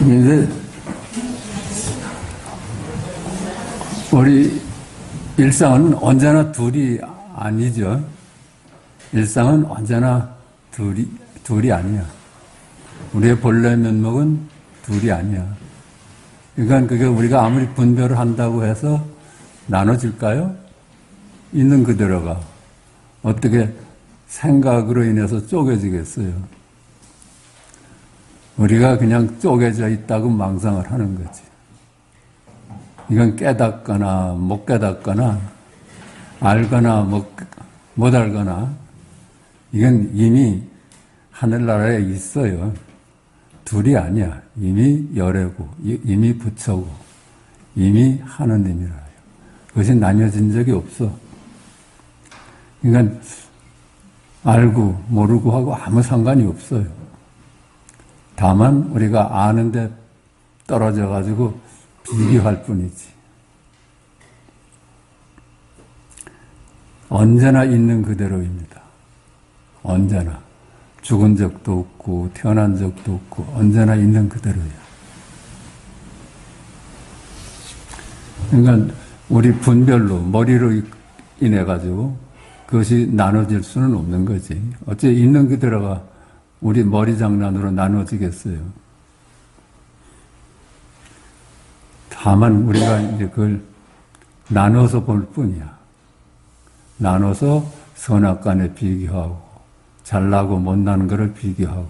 이제 우리 일상은 언제나 둘이 아니죠. 일상은 언제나 둘이 아니야. 우리의 본래 면목은 둘이 아니야. 그러니까 그게 우리가 아무리 분별을 한다고 해서 나눠질까요? 있는 그대로가. 어떻게 생각으로 인해서 쪼개지겠어요? 우리가 그냥 쪼개져 있다고 망상을 하는 거지. 이건 깨닫거나 못 깨닫거나 알거나 못 알거나 이건 이미 하늘나라에 있어요. 둘이 아니야. 이미 열애고 이미 부처고 이미 하느님이라요. 그것이 나뉘어진 적이 없어. 그러니까 알고 모르고 하고 아무 상관이 없어요. 다만 우리가 아는데 떨어져 가지고 비교할 뿐이지. 언제나 있는 그대로입니다. 언제나. 죽은 적도 없고 태어난 적도 없고 언제나 있는 그대로예요. 그러니까 우리 분별로 머리로 인해 가지고 그것이 나눠질 수는 없는 거지. 어째 있는 그대로가 우리 머리 장난으로 나눠지겠어요. 다만 우리가 이제 그걸 나눠서 볼 뿐이야. 나눠서 선악간에 비교하고 잘나고 못나는 것을 비교하고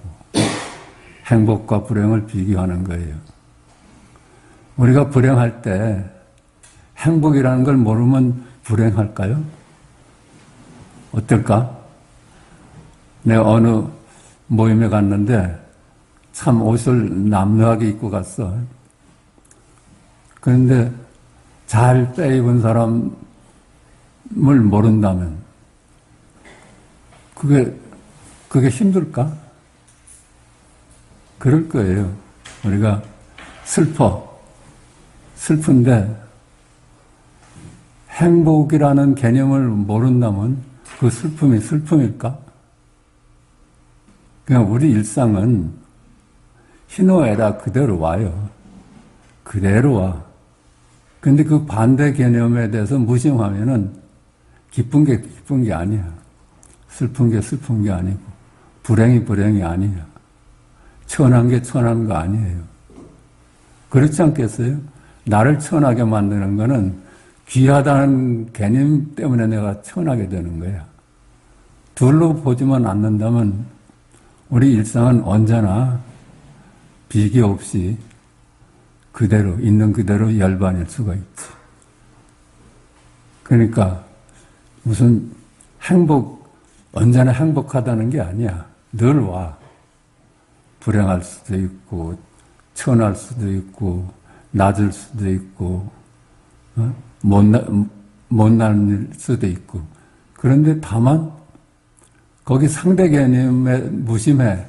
행복과 불행을 비교하는 거예요. 우리가 불행할 때 행복이라는 걸 모르면 불행할까요? 어떨까? 내가 어느 모임에 갔는데 참 옷을 남루하게 입고 갔어. 그런데 잘 빼입은 사람을 모른다면 그게 힘들까? 그럴 거예요. 우리가 슬픈데 행복이라는 개념을 모른다면 그 슬픔이 슬픔일까? 그냥 우리 일상은 희노애락 그대로 와요. 그대로 와. 근데 그 반대 개념에 대해서 무심하면은 기쁜 게 기쁜 게 아니야. 슬픈 게 슬픈 게 아니고, 불행이 불행이 아니야. 천한 게 천한 거 아니에요. 그렇지 않겠어요? 나를 천하게 만드는 거는 귀하다는 개념 때문에 내가 천하게 되는 거야. 둘로 보지만 않는다면 우리 일상은 언제나 비교 없이 그대로, 있는 그대로 열반일 수가 있지. 그러니까 무슨 언제나 행복하다는 게 아니야. 늘 와. 불행할 수도 있고, 천할 수도 있고, 낮을 수도 있고, 못날 수도 있고. 그런데 다만, 거기 상대 개념에 무심해.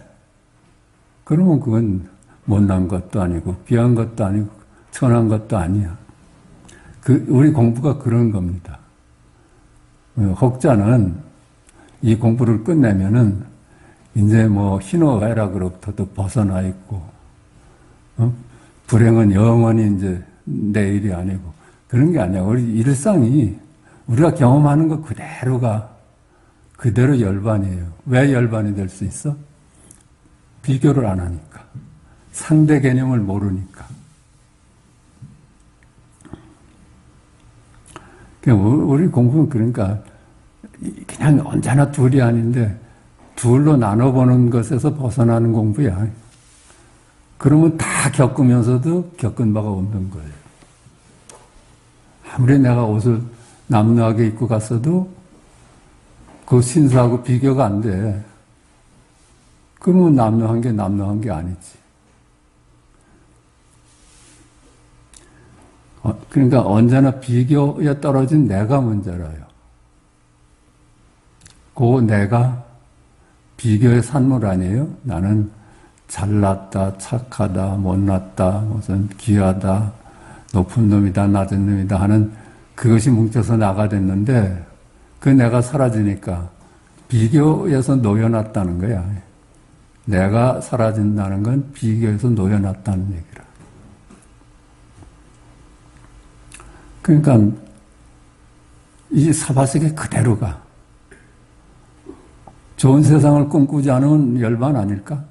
그러면 그건 못난 것도 아니고, 귀한 것도 아니고, 천한 것도 아니야. 우리 공부가 그런 겁니다. 혹자는 이 공부를 끝내면은 이제 희노애락으로부터도 벗어나 있고, 불행은 영원히 이제 내일이 아니고 그런 게 아니야. 우리 일상이 우리가 경험하는 것 그대로가 그대로 열반이에요. 왜 열반이 될 수 있어? 비교를 안 하니까. 상대 개념을 모르니까. 우리 공부는 그러니까 그냥 언제나 둘이 아닌데 둘로 나눠보는 것에서 벗어나는 공부야. 그러면 다 겪으면서도 겪은 바가 없는 거예요. 아무리 내가 옷을 남루하게 입고 갔어도 그 신사하고 비교가 안 돼. 그러면 남루한 게 아니지. 그러니까 언제나 비교에 떨어진 내가 문제라요. 그 내가 비교의 산물 아니에요? 나는 잘났다, 착하다, 못났다, 무슨 귀하다, 높은 놈이다, 낮은 놈이다 하는 그것이 뭉쳐서 나가 됐는데 그 내가 사라지니까 비교에서 놓여놨다는 거야. 내가 사라진다는 건 비교에서 놓여놨다는 얘기라. 그러니까 이 사바세계 그대로가 좋은 세상을 꿈꾸지 않으면 열반 아닐까?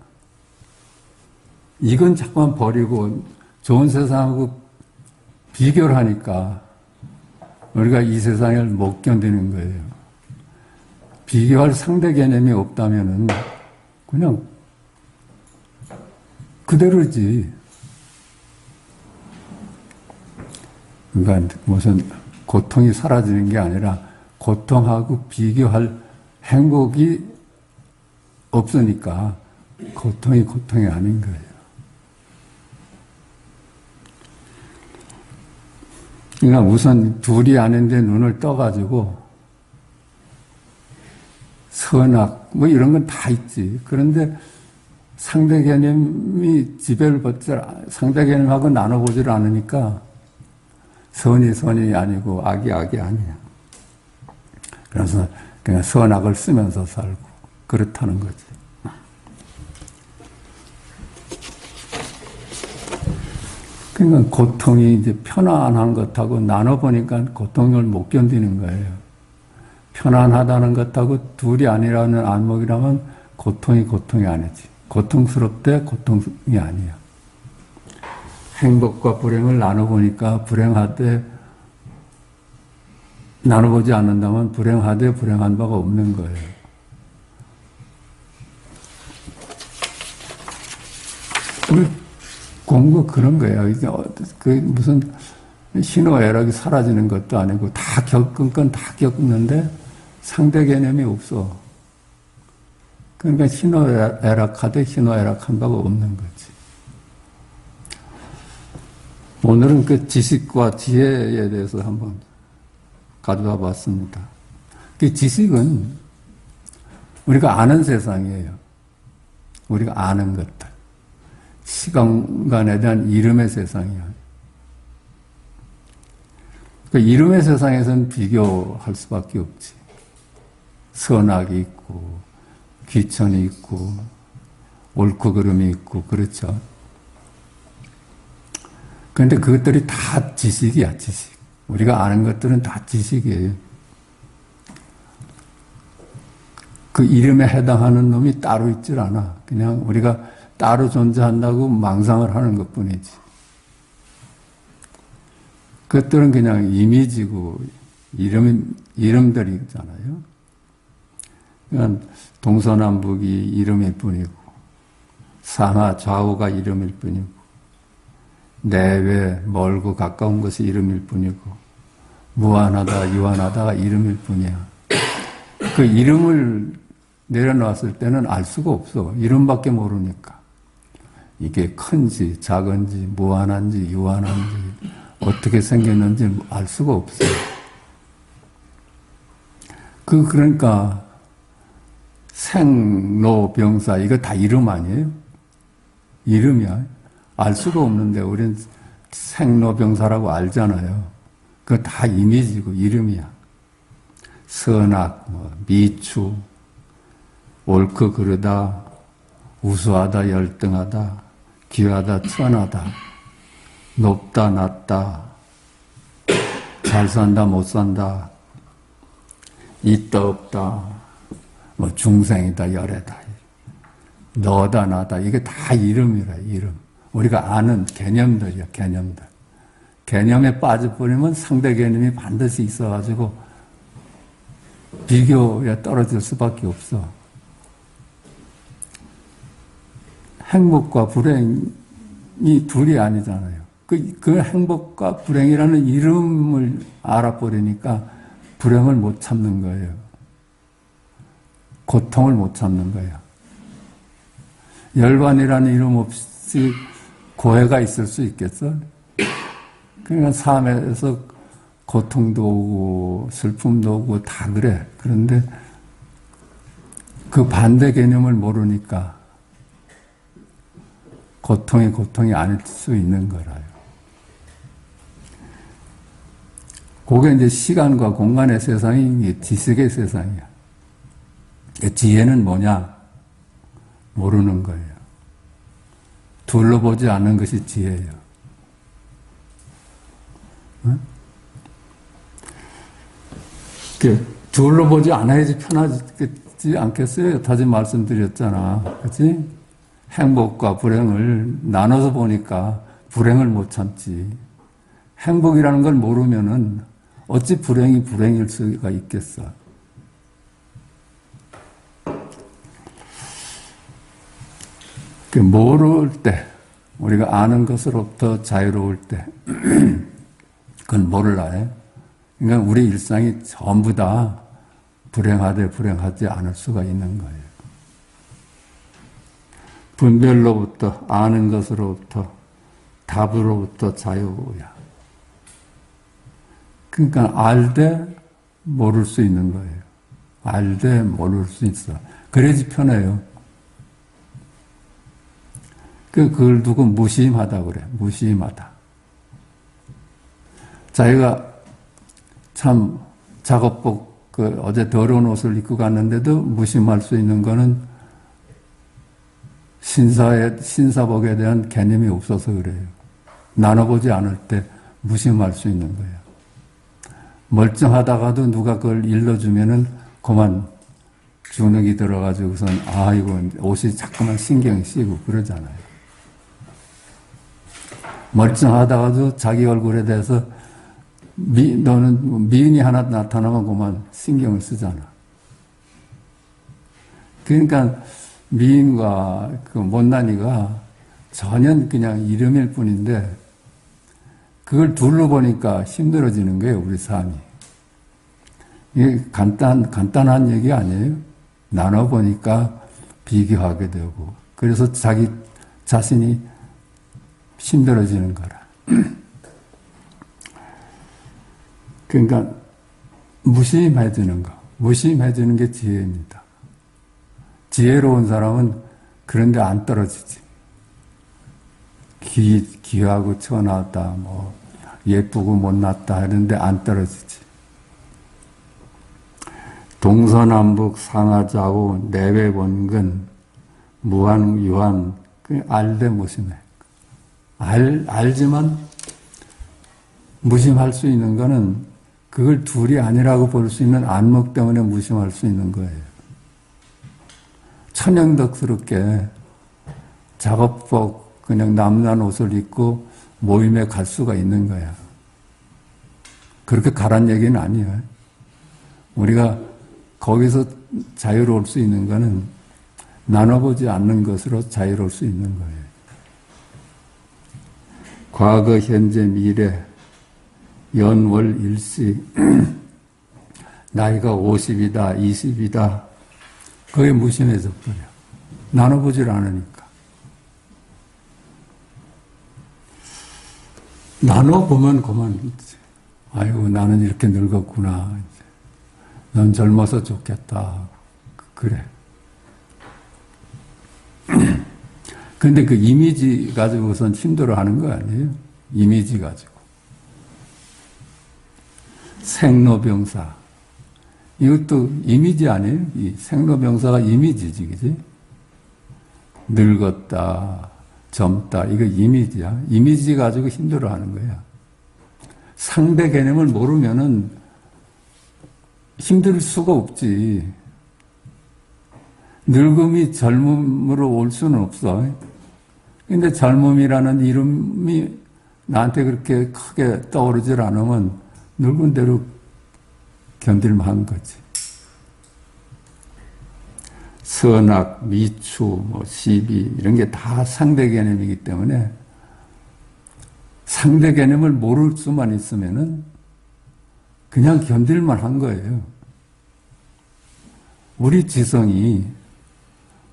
이건 자꾸만 버리고 좋은 세상하고 비교를 하니까 우리가 이 세상을 못 견디는 거예요. 비교할 상대 개념이 없다면은 그냥 그대로지. 그러니까 무슨 고통이 사라지는 게 아니라 고통하고 비교할 행복이 없으니까 고통이 아닌 거예요. 그러니까 우선 둘이 아닌데 눈을 떠가지고 선악 뭐 이런 건 다 있지. 그런데 상대 개념이 지배를 받지, 상대 개념하고 나눠보질 않으니까 선이 아니고 악이 아니야. 그래서 그냥 선악을 쓰면서 살고 그렇다는 거지. 그러니까 고통이 이제 편안한 것하고 나눠보니까 고통을 못 견디는 거예요. 편안하다는 것하고 둘이 아니라는 안목이라면 고통이 아니지. 고통스럽대 고통이 아니야. 행복과 불행을 나눠보니까 불행하되 나눠보지 않는다면 불행하되 불행한 바가 없는 거예요. 우리 공부 그런 거예요. 이게 그 무슨 희노애락이 사라지는 것도 아니고 다 겪은 건 다 겪는데 상대 개념이 없어. 그러니까 희노애락하되 희노애락한 바가 없는 거지. 오늘은 그 지식과 지혜에 대해서 한번 가져와 봤습니다. 그 지식은 우리가 아는 세상이에요. 우리가 아는 것들. 시간에 대한 이름의 세상이야. 그 이름의 세상에서는 비교할 수밖에 없지. 선악이 있고, 귀천이 있고, 옳고 그름이 있고, 그렇죠. 그런데 그것들이 다 지식이야, 지식. 우리가 아는 것들은 다 지식이에요. 그 이름에 해당하는 놈이 따로 있질 않아. 그냥 우리가 따로 존재한다고 망상을 하는 것 뿐이지. 그것들은 그냥 이미지고, 이름들이잖아요. 그러니까 동서남북이 이름일 뿐이고, 상하, 좌우가 이름일 뿐이고, 내외, 멀고 가까운 것이 이름일 뿐이고, 무한하다, 유한하다가 이름일 뿐이야. 그 이름을 내려놨을 때는 알 수가 없어. 이름밖에 모르니까. 이게 큰지, 작은지, 무한한지, 유한한지, 어떻게 생겼는지 알 수가 없어. 그러니까, 생로병사, 이거 다 이름 아니에요? 이름이야. 알 수가 없는데, 우린 생로병사라고 알잖아요. 그거 다 이미지고, 이름이야. 선악, 미추, 옳고 그르다, 우수하다, 열등하다, 귀하다, 천하다, 높다, 낮다, 잘 산다, 못 산다, 있다, 없다, 중생이다, 열애다, 너다, 나다, 이게 다 이름이라, 이름. 우리가 아는 개념들이야, 개념들. 개념에 빠져버리면 상대 개념이 반드시 있어가지고 비교에 떨어질 수밖에 없어. 행복과 불행이 둘이 아니잖아요. 그 행복과 불행이라는 이름을 알아버리니까 불행을 못 참는 거예요. 고통을 못 참는 거예요. 열반이라는 이름 없이 고해가 있을 수 있겠어? 그러니까 삶에서 고통도 오고 슬픔도 오고 다 그래. 그런데 그 반대 개념을 모르니까 고통이 아닐 수 있는 거라요. 그게 이제 시간과 공간의 세상이 지식의 세상이야. 지혜는 뭐냐? 모르는 거예요. 둘러보지 않는 것이 지혜예요. 응? 이렇게 둘러보지 않아야지 편하지 않겠어요? 여타지 말씀드렸잖아. 그치? 행복과 불행을 나눠서 보니까 불행을 못 참지. 행복이라는 걸 모르면은 어찌 불행이 불행일 수가 있겠어. 모를 때, 우리가 아는 것으로부터 자유로울 때, 그건 뭐를 해? 그러니까 우리 일상이 전부 다 불행하되 불행하지 않을 수가 있는 거예요. 분별로부터, 아는 것으로부터, 답으로부터 자유야. 그러니까 알되 모를 수 있는 거예요. 알되 모를 수 있어. 그래야지 편해요. 그걸 두고 무심하다 그래. 무심하다. 자기가 참 작업복 어제 더러운 옷을 입고 갔는데도 무심할 수 있는 거는 신사복에 대한 개념이 없어서 그래요. 나눠보지 않을 때 무심할 수 있는 거예요. 멀쩡하다가도 누가 그걸 일러주면은 그만 주눅이 들어가지고선 이거 옷이 자꾸만 신경이 쓰이고 그러잖아요. 멀쩡하다가도 자기 얼굴에 대해서 너는 미인이 하나 나타나면 그만 신경을 쓰잖아. 그러니까 미인과 그 못난이가 전혀 그냥 이름일 뿐인데 그걸 둘러 보니까 힘들어지는 거예요, 우리 삶이. 이게 간단한 얘기 아니에요? 나눠보니까 비교하게 되고 그래서 자기 자신이 힘들어지는 거라. 그러니까 무심해지는 거. 무심해지는 게 지혜입니다. 지혜로운 사람은 그런데 안 떨어지지. 귀하고 천하다, 예쁘고 못났다 이런데 안 떨어지지. 동서남북 상하좌우 내외본근 무한유한 알되 무심해. 알지만 무심할 수 있는 거는 그걸 둘이 아니라고 볼 수 있는 안목 때문에 무심할 수 있는 거예요. 천연덕스럽게 작업복 그냥 남난 옷을 입고 모임에 갈 수가 있는 거야. 그렇게 가란 얘기는 아니에요. 우리가 거기서 자유로울 수 있는 거는 나눠보지 않는 것으로 자유로울 수 있는 거예요. 과거, 현재, 미래, 연월, 일시, 나이가 50이다, 20이다, 그게 무심해져 버려. 나눠보질 않으니까. 나눠보면 그만 있지. 아이고, 나는 이렇게 늙었구나. 넌 젊어서 좋겠다. 그래. 근데 그 이미지 가지고선 힘들어 하는 거 아니에요? 이미지 가지고. 생로병사. 이것도 이미지 아니에요? 이 생로병사가 이미지지, 그지? 늙었다, 젊다, 이거 이미지야. 이미지 가지고 힘들어 하는 거야. 상대 개념을 모르면은 힘들 수가 없지. 늙음이 젊음으로 올 수는 없어. 근데 젊음이라는 이름이 나한테 그렇게 크게 떠오르질 않으면 늙은 대로 견딜만 거지. 선악, 미추, 시비 이런 게 다 상대 개념이기 때문에 상대 개념을 모를 수만 있으면은 그냥 견딜만 한 거예요. 우리 지성이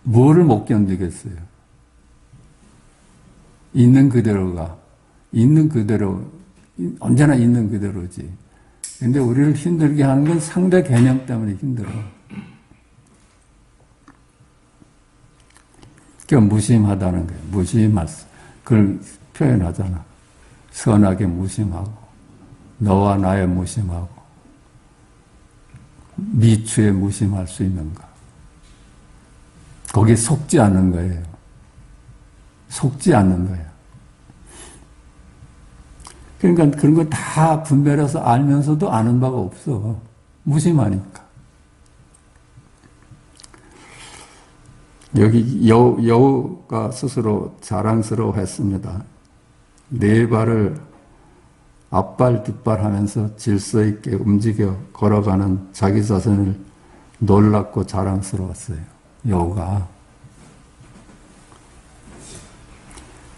뭐를 못 견디겠어요? 있는 그대로가, 있는 그대로, 언제나 있는 그대로지. 근데 우리를 힘들게 하는 건 상대 개념 때문에 힘들어. 그러니까 무심하다는 거예요. 그걸 표현하잖아. 선하게 무심하고, 너와 나에 무심하고, 미추에 무심할 수 있는 거. 거기에 속지 않는 거예요. 속지 않는 거예요. 그러니까 그런 거 다 분별해서 알면서도 아는 바가 없어. 무심하니까. 여기 여우가 스스로 자랑스러워 했습니다. 네 발을 앞발 뒷발 하면서 질서 있게 움직여 걸어가는 자기 자신을 놀랍고 자랑스러웠어요. 여우가.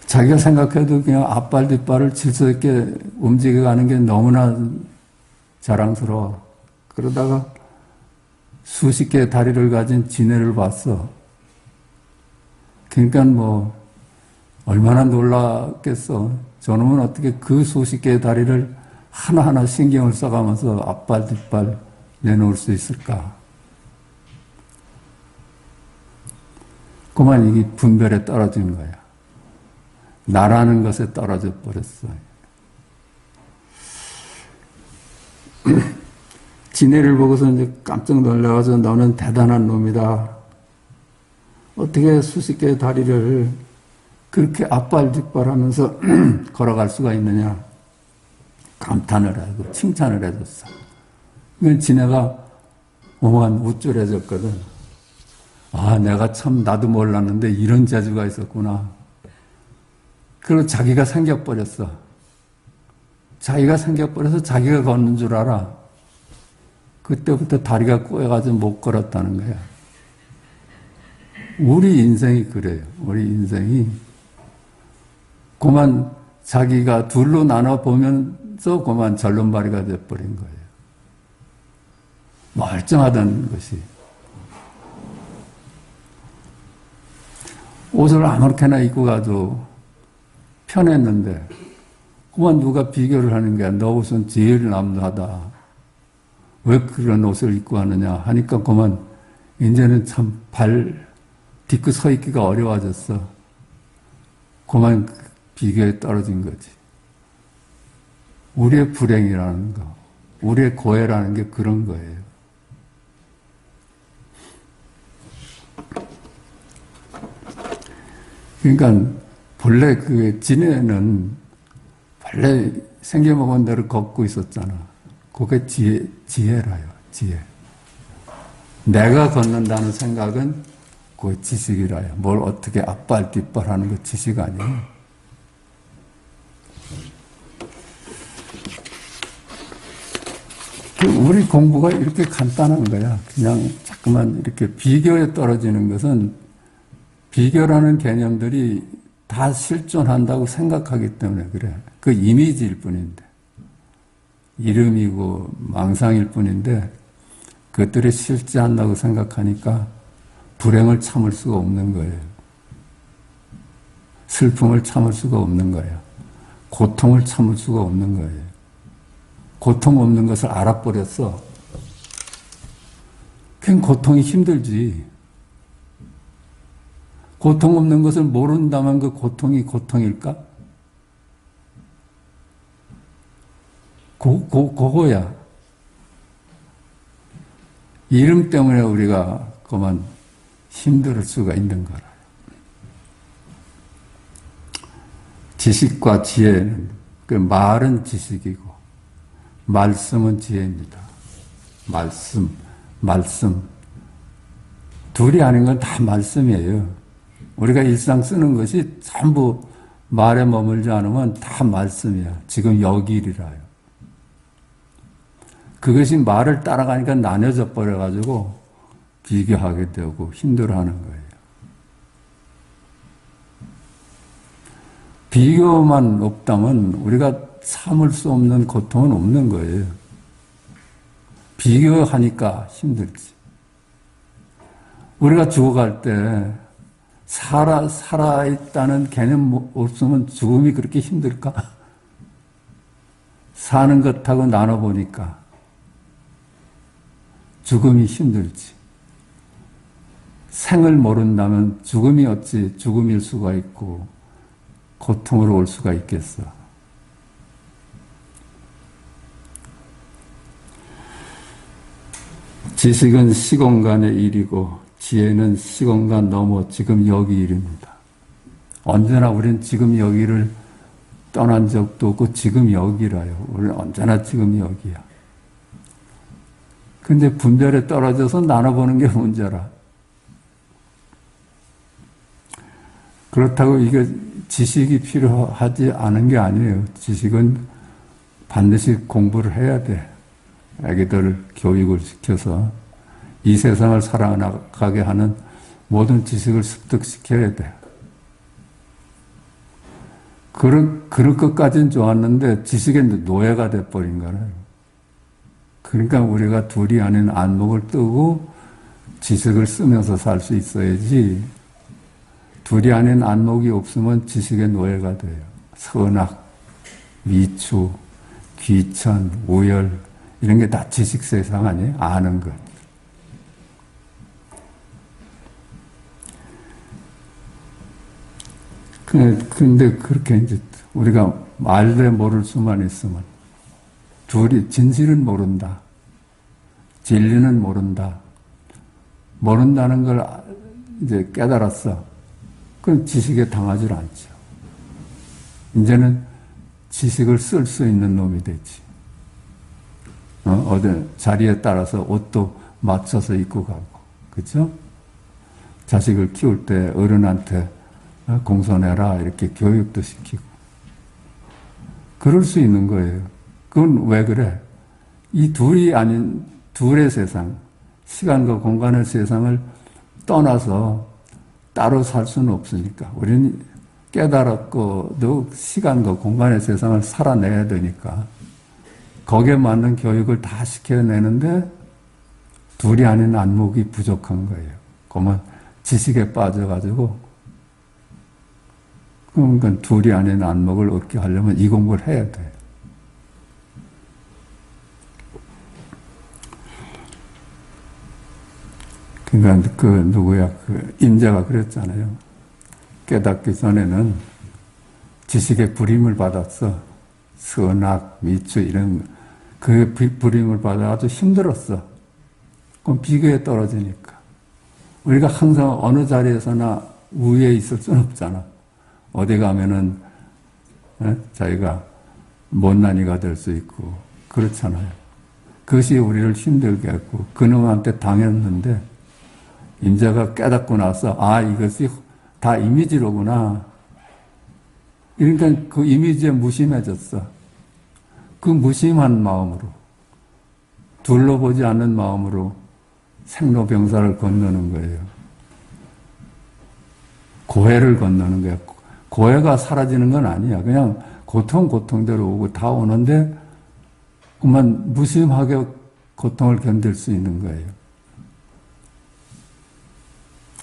자기가 생각해도 그냥 앞발 뒷발을 질서 있게 움직여가는 게 너무나 자랑스러워. 그러다가 수십 개의 다리를 가진 지네를 봤어. 그러니까 뭐 얼마나 놀랐겠어. 저놈은 어떻게 그 수십 개의 다리를 하나하나 신경을 써가면서 앞발 뒷발 내놓을 수 있을까. 그만 이게 분별에 떨어진 거야. 나라는 것에 떨어져 버렸어. 지네를 보고서 이제 깜짝 놀라서 너는 대단한 놈이다. 어떻게 수십 개의 다리를 그렇게 앞발 뒷발 하면서 걸어갈 수가 있느냐. 감탄을 하고 칭찬을 해줬어. 그러니까 지네가 오만 우쭐해졌거든. 아, 내가 참 나도 몰랐는데 이런 재주가 있었구나. 그리고 자기가 생겨버렸어. 자기가 생겨버려서 자기가 걷는 줄 알아. 그때부터 다리가 꼬여가지고 못 걸었다는 거야. 우리 인생이 그래요. 우리 인생이 그만 자기가 둘로 나눠보면서 그만 절름발이가 돼버린 거예요. 멀쩡하던 것이. 옷을 아무렇게나 입고 가도 편했는데 그만 누가 비교를 하는 거야. 너 옷은 제일 남다하다. 왜 그런 옷을 입고 하느냐 하니까 그만 이제는 참 발 딛고 서 있기가 어려워졌어. 그만 비교에 떨어진 거지. 우리의 불행이라는 거, 우리의 고해라는 게 그런 거예요. 그러니까 본래 그 지네는 본래 생겨먹은 대로 걷고 있었잖아. 그게 지혜라요. 지혜. 내가 걷는다는 생각은 그 지식이라요. 뭘 어떻게 앞발 뒷발 하는 거 지식 아니에요. 우리 공부가 이렇게 간단한 거야. 그냥 자꾸만 이렇게 비교에 떨어지는 것은 비교라는 개념들이 다 실존한다고 생각하기 때문에 그래. 그 이미지일 뿐인데. 이름이고 망상일 뿐인데 그것들이 실제한다고 생각하니까 불행을 참을 수가 없는 거예요. 슬픔을 참을 수가 없는 거예요. 고통을 참을 수가 없는 거예요. 고통 없는 것을 알아버렸어. 그냥 고통이 힘들지. 고통 없는 것을 모른다면 그 고통이 고통일까? 그거야. 이름 때문에 우리가 그만 힘들 수가 있는 거라. 지식과 지혜는, 그 말은 지식이고, 말씀은 지혜입니다. 말씀. 둘이 아닌 건 다 말씀이에요. 우리가 일상 쓰는 것이 전부 말에 머물지 않으면 다 말씀이야. 지금 여기 일이라요. 그것이 말을 따라가니까 나뉘어져 버려가지고 비교하게 되고 힘들어하는 거예요. 비교만 없다면 우리가 참을 수 없는 고통은 없는 거예요. 비교하니까 힘들지. 우리가 죽어갈 때 살아있다는 개념 없으면 죽음이 그렇게 힘들까? 사는 것하고 나눠보니까 죽음이 힘들지. 생을 모른다면 죽음이 어찌 죽음일 수가 있고 고통으로 올 수가 있겠어. 지식은 시공간의 일이고 지혜는 시공간 넘어 지금 여기 일입니다. 언제나 우리는 지금 여기를 떠난 적도 없고 지금 여기라요. 우리는 언제나 지금 여기야. 근데 분별에 떨어져서 나눠보는 게 문제라. 그렇다고 이게 지식이 필요하지 않은 게 아니에요. 지식은 반드시 공부를 해야 돼. 애기들을 교육을 시켜서 이 세상을 살아나가게 하는 모든 지식을 습득시켜야 돼. 그런 것까지는 좋았는데 지식의 노예가 돼버린 거예요. 그러니까 우리가 둘이 아닌 안목을 뜨고 지식을 쓰면서 살 수 있어야지, 둘이 아닌 안목이 없으면 지식의 노예가 돼요. 선악, 미추, 귀천, 우열 이런 게 다 지식 세상 아니에요? 아는 것. 근데 그렇게 이제 우리가 말대 모를 수만 있으면, 둘이 진실은 모른다, 진리는 모른다, 모른다는 걸 이제 깨달았어. 그럼 지식에 당하지 않죠. 이제는 지식을 쓸 수 있는 놈이 되지. 어디 자리에 따라서 옷도 맞춰서 입고 가고, 그렇죠? 자식을 키울 때 어른한테 공손해라 이렇게 교육도 시키고 그럴 수 있는 거예요. 그건 왜 그래? 이 둘이 아닌 둘의 세상, 시간과 공간의 세상을 떠나서 따로 살 수는 없으니까, 우리는 깨달았고도 시간과 공간의 세상을 살아내야 되니까 거기에 맞는 교육을 다 시켜내는데 둘이 아닌 안목이 부족한 거예요. 그러면 지식에 빠져가지고, 그러니까 둘이 아닌 안목을 얻게 하려면 이 공부를 해야 돼요. 그러니까 그 임자가 그랬잖아요. 깨닫기 전에는 지식의 부림을 받았어. 선악, 미추 이런 그 부림을 받아 아주 힘들었어. 그럼 비교에 떨어지니까. 우리가 항상 어느 자리에서나 우위에 있을 수는 없잖아. 어디 가면은 자기가 못난이가 될 수 있고 그렇잖아요. 그것이 우리를 힘들게 했고, 그놈한테 당했는데 임자가 깨닫고 나서 이것이 다 이미지로구나. 그러니까 그 이미지에 무심해졌어. 그 무심한 마음으로, 둘러보지 않는 마음으로 생로병사를 건너는 거예요. 고해를 건너는 거예요. 고해가 사라지는 건 아니야. 그냥 고통대로 오고 다 오는데 그만 무심하게 고통을 견딜 수 있는 거예요.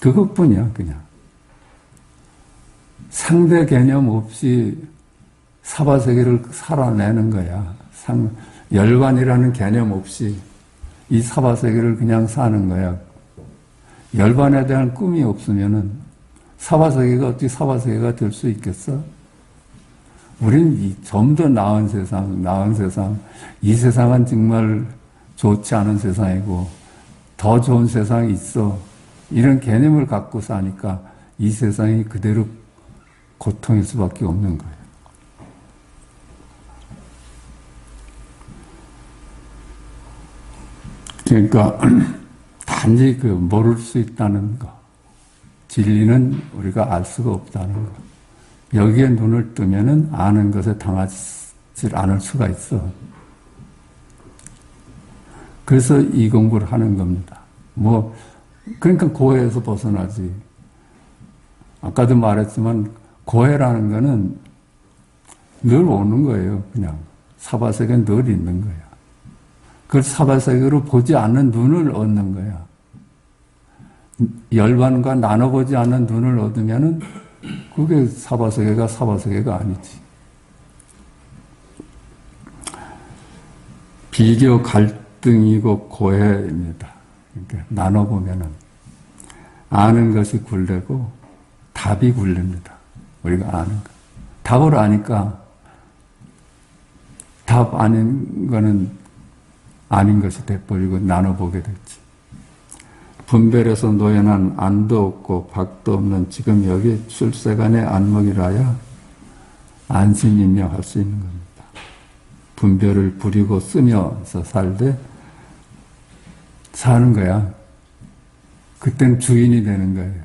그것뿐이야, 그냥. 상대 개념 없이 사바세계를 살아내는 거야. 열반이라는 개념 없이 이 사바세계를 그냥 사는 거야. 열반에 대한 꿈이 없으면은 사바세계가 어떻게 사바세계가 될 수 있겠어? 우린 좀 더 나은 세상, 이 세상은 정말 좋지 않은 세상이고 더 좋은 세상이 있어. 이런 개념을 갖고 사니까 이 세상이 그대로 고통일 수밖에 없는 거예요. 그러니까 단지 모를 수 있다는 거, 진리는 우리가 알 수가 없다는 거, 여기에 눈을 뜨면은 아는 것에 당하지 않을 수가 있어. 그래서 이 공부를 하는 겁니다. 그러니까 고해에서 벗어나지. 아까도 말했지만 고해라는 거는 늘 오는 거예요. 그냥 사바세계는 늘 있는 거야. 그걸 사바세계로 보지 않는 눈을 얻는 거야. 열반과 나눠보지 않는 눈을 얻으면은 그게 사바세계가 아니지. 비교 갈등이고 고해입니다. 그러니까 나눠보면은 아는 것이 굴레고 답이 굴립니다. 우리가 아는 것. 답을 아니까 답 아닌 거는 아닌 것이 돼버리고 나눠보게 됐지. 분별에서 노연한 안도 없고 박도 없는 지금 여기 출세간의 안목이라야 안심이며 할 수 있는 겁니다. 분별을 부리고 쓰면서 살되 사는 거야. 그땐 주인이 되는 거예요.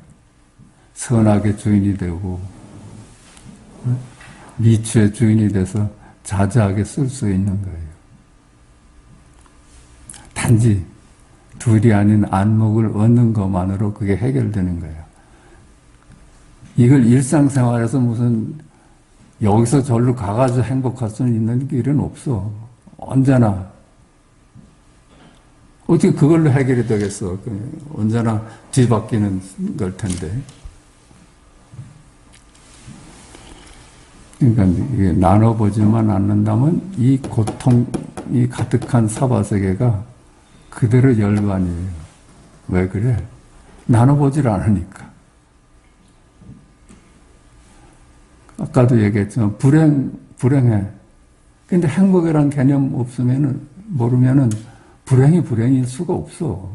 선악의 주인이 되고 미추의 주인이 돼서 자자하게 쓸 수 있는 거예요. 단지 둘이 아닌 안목을 얻는 것만으로 그게 해결되는 거예요. 이걸 일상생활에서 무슨 여기서 절로 가가지고 행복할 수 있는 길은 없어. 언제나. 어떻게 그걸로 해결이 되겠어. 언제나 뒤바뀌는 걸 텐데. 그러니까 이게 나눠보지만 않는다면 이 고통이 가득한 사바세계가 그대로 열반이에요. 왜 그래? 나눠보질 않으니까. 아까도 얘기했지만 불행해. 근데 행복이란 개념 모르면은 불행이 불행일 수가 없어.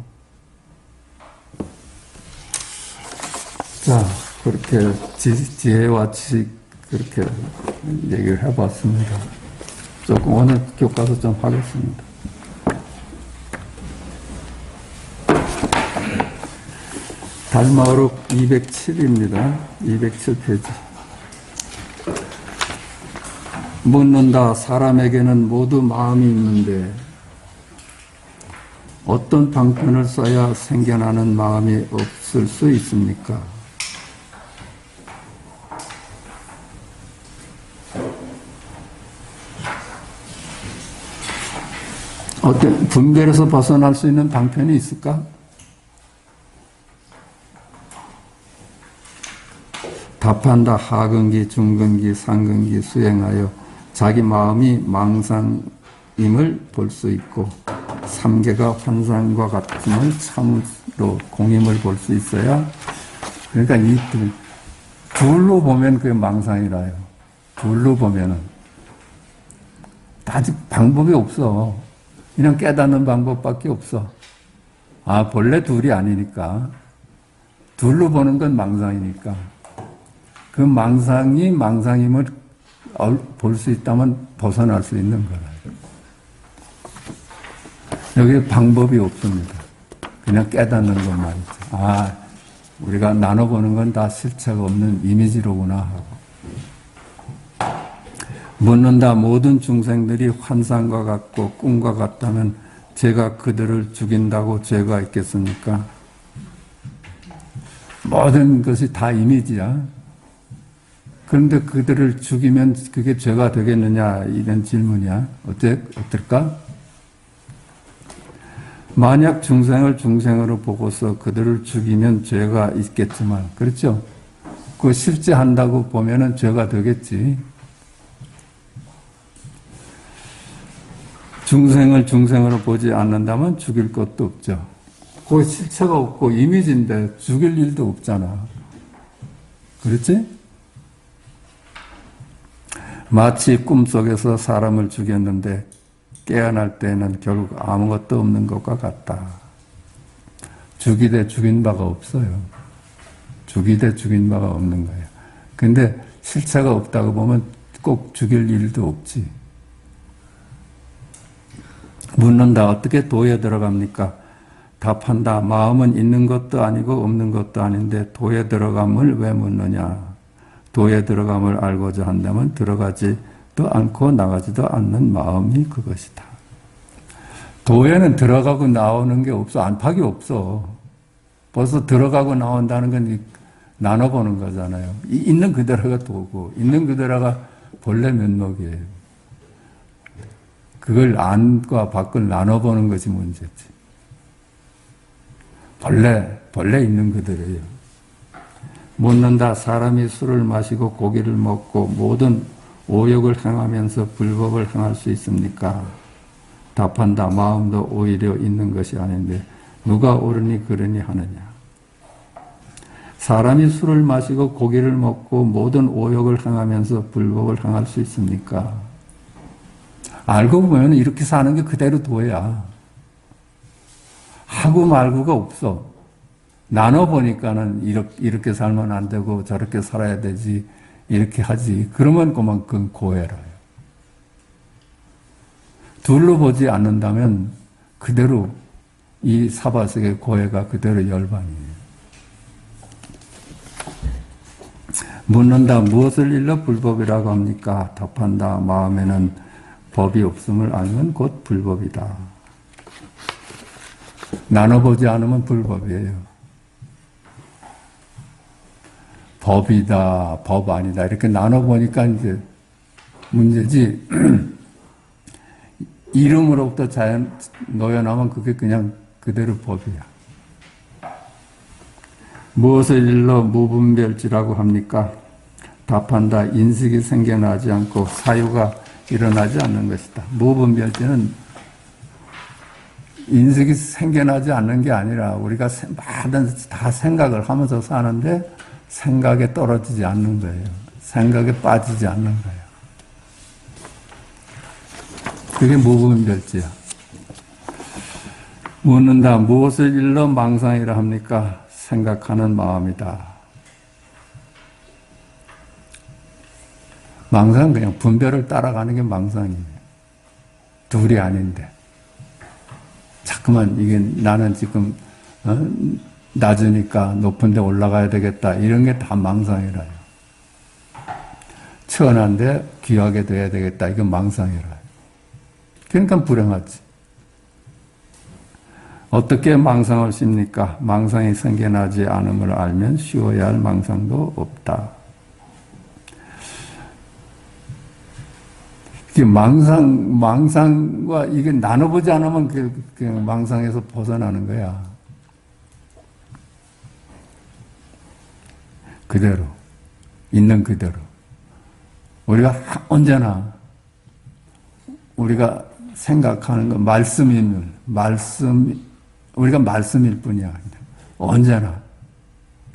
자, 그렇게 지혜와 지식 그렇게 얘기를 해봤습니다. 조금 오늘 교과서 좀 하겠습니다. 달마어록 207입니다. 207페이지. 묻는다. 사람에게는 모두 마음이 있는데 어떤 방편을 써야 생겨나는 마음이 없을 수 있습니까? 어떤 분별에서 벗어날 수 있는 방편이 있을까? 답한다. 하근기, 중근기, 상근기 수행하여 자기 마음이 망상임을 볼 수 있고 삼계가 환상과 같음을 참으로 공임을 볼 수 있어야. 그러니까 이 둘로 보면 그게 망상이라요. 둘로 보면은 아직 방법이 없어. 그냥 깨닫는 방법밖에 없어. 아, 본래 둘이 아니니까. 둘로 보는 건 망상이니까. 그 망상이 망상임을 볼 수 있다면 벗어날 수 있는 거라. 여기에 방법이 없습니다. 그냥 깨닫는 것만이죠. 아, 우리가 나눠보는 건 다 실체가 없는 이미지로구나 하고. 묻는다. 모든 중생들이 환상과 같고 꿈과 같다면 제가 그들을 죽인다고 죄가 있겠습니까? 모든 것이 다 이미지야. 그런데 그들을 죽이면 그게 죄가 되겠느냐 이런 질문이야. 어떨까? 만약 중생을 중생으로 보고서 그들을 죽이면 죄가 있겠지만, 그렇죠? 그거 실제 한다고 보면은 죄가 되겠지. 중생을 중생으로 보지 않는다면 죽일 것도 없죠. 그 실체가 없고 이미지인데 죽일 일도 없잖아. 그렇지? 마치 꿈속에서 사람을 죽였는데 깨어날 때는 결국 아무것도 없는 것과 같다. 죽이되 죽인 바가 없어요. 죽이되 죽인 바가 없는 거예요. 근데 실체가 없다고 보면 꼭 죽일 일도 없지. 묻는다. 어떻게 도에 들어갑니까? 답한다. 마음은 있는 것도 아니고 없는 것도 아닌데 도에 들어감을 왜 묻느냐? 도에 들어감을 알고자 한다면 들어가지도 않고 나가지도 않는 마음이 그것이다. 도에는 들어가고 나오는 게 없어. 안팎이 없어. 벌써 들어가고 나온다는 건 나눠보는 거잖아요. 있는 그대로가 도고 있는 그대로가 본래 면목이에요. 그걸 안과 밖을 나눠보는 것이 문제지. 본래 있는 그대로예요. 묻는다. 사람이 술을 마시고 고기를 먹고 모든 오욕을 행하면서 불법을 행할 수 있습니까? 답한다. 마음도 오히려 있는 것이 아닌데 누가 옳으니 그러니 하느냐. 사람이 술을 마시고 고기를 먹고 모든 오욕을 행하면서 불법을 행할 수 있습니까? 알고 보면 이렇게 사는 게 그대로 도야. 하고 말고가 없어. 나눠보니까는 이렇게 살면 안 되고 저렇게 살아야 되지, 이렇게 하지. 그러면 그만큼 고해라요. 둘로 보지 않는다면 그대로 이 사바sek의 고해가 그대로 열반이에요. 묻는다. 무엇을 일러 불법이라고 합니까? 답한다. 마음에는 법이 없음을 알면 곧 불법이다. 나눠보지 않으면 불법이에요. 법이다, 법 아니다. 이렇게 나눠보니까 이제 문제지. 이름으로부터 자연 놓여나면 그게 그냥 그대로 법이야. 무엇을 일러 무분별지라고 합니까? 답한다. 인식이 생겨나지 않고 사유가 일어나지 않는 것이다. 무분별지는 인식이 생겨나지 않는 게 아니라 우리가 다 생각을 하면서 사는데 생각에 떨어지지 않는 거예요. 생각에 빠지지 않는 거예요. 그게 무분별지야. 묻는다. 무엇을 일러 망상이라 합니까? 생각하는 마음이다. 망상은 그냥 분별을 따라가는 게 망상이에요. 둘이 아닌데. 자꾸만 이게 나는 지금 낮으니까 높은 데 올라가야 되겠다. 이런 게 다 망상이라요. 천한데 귀하게 돼야 되겠다. 이건 망상이라요. 그러니까 불행하지. 어떻게 망상을 씁니까? 망상이 생겨나지 않음을 알면 쉬어야 할 망상도 없다. 망상과 이게 나눠보지 않으면 그 망상에서 벗어나는 거야. 그대로. 있는 그대로. 우리가 언제나 우리가 생각하는 건 우리가 말씀일 뿐이야. 언제나.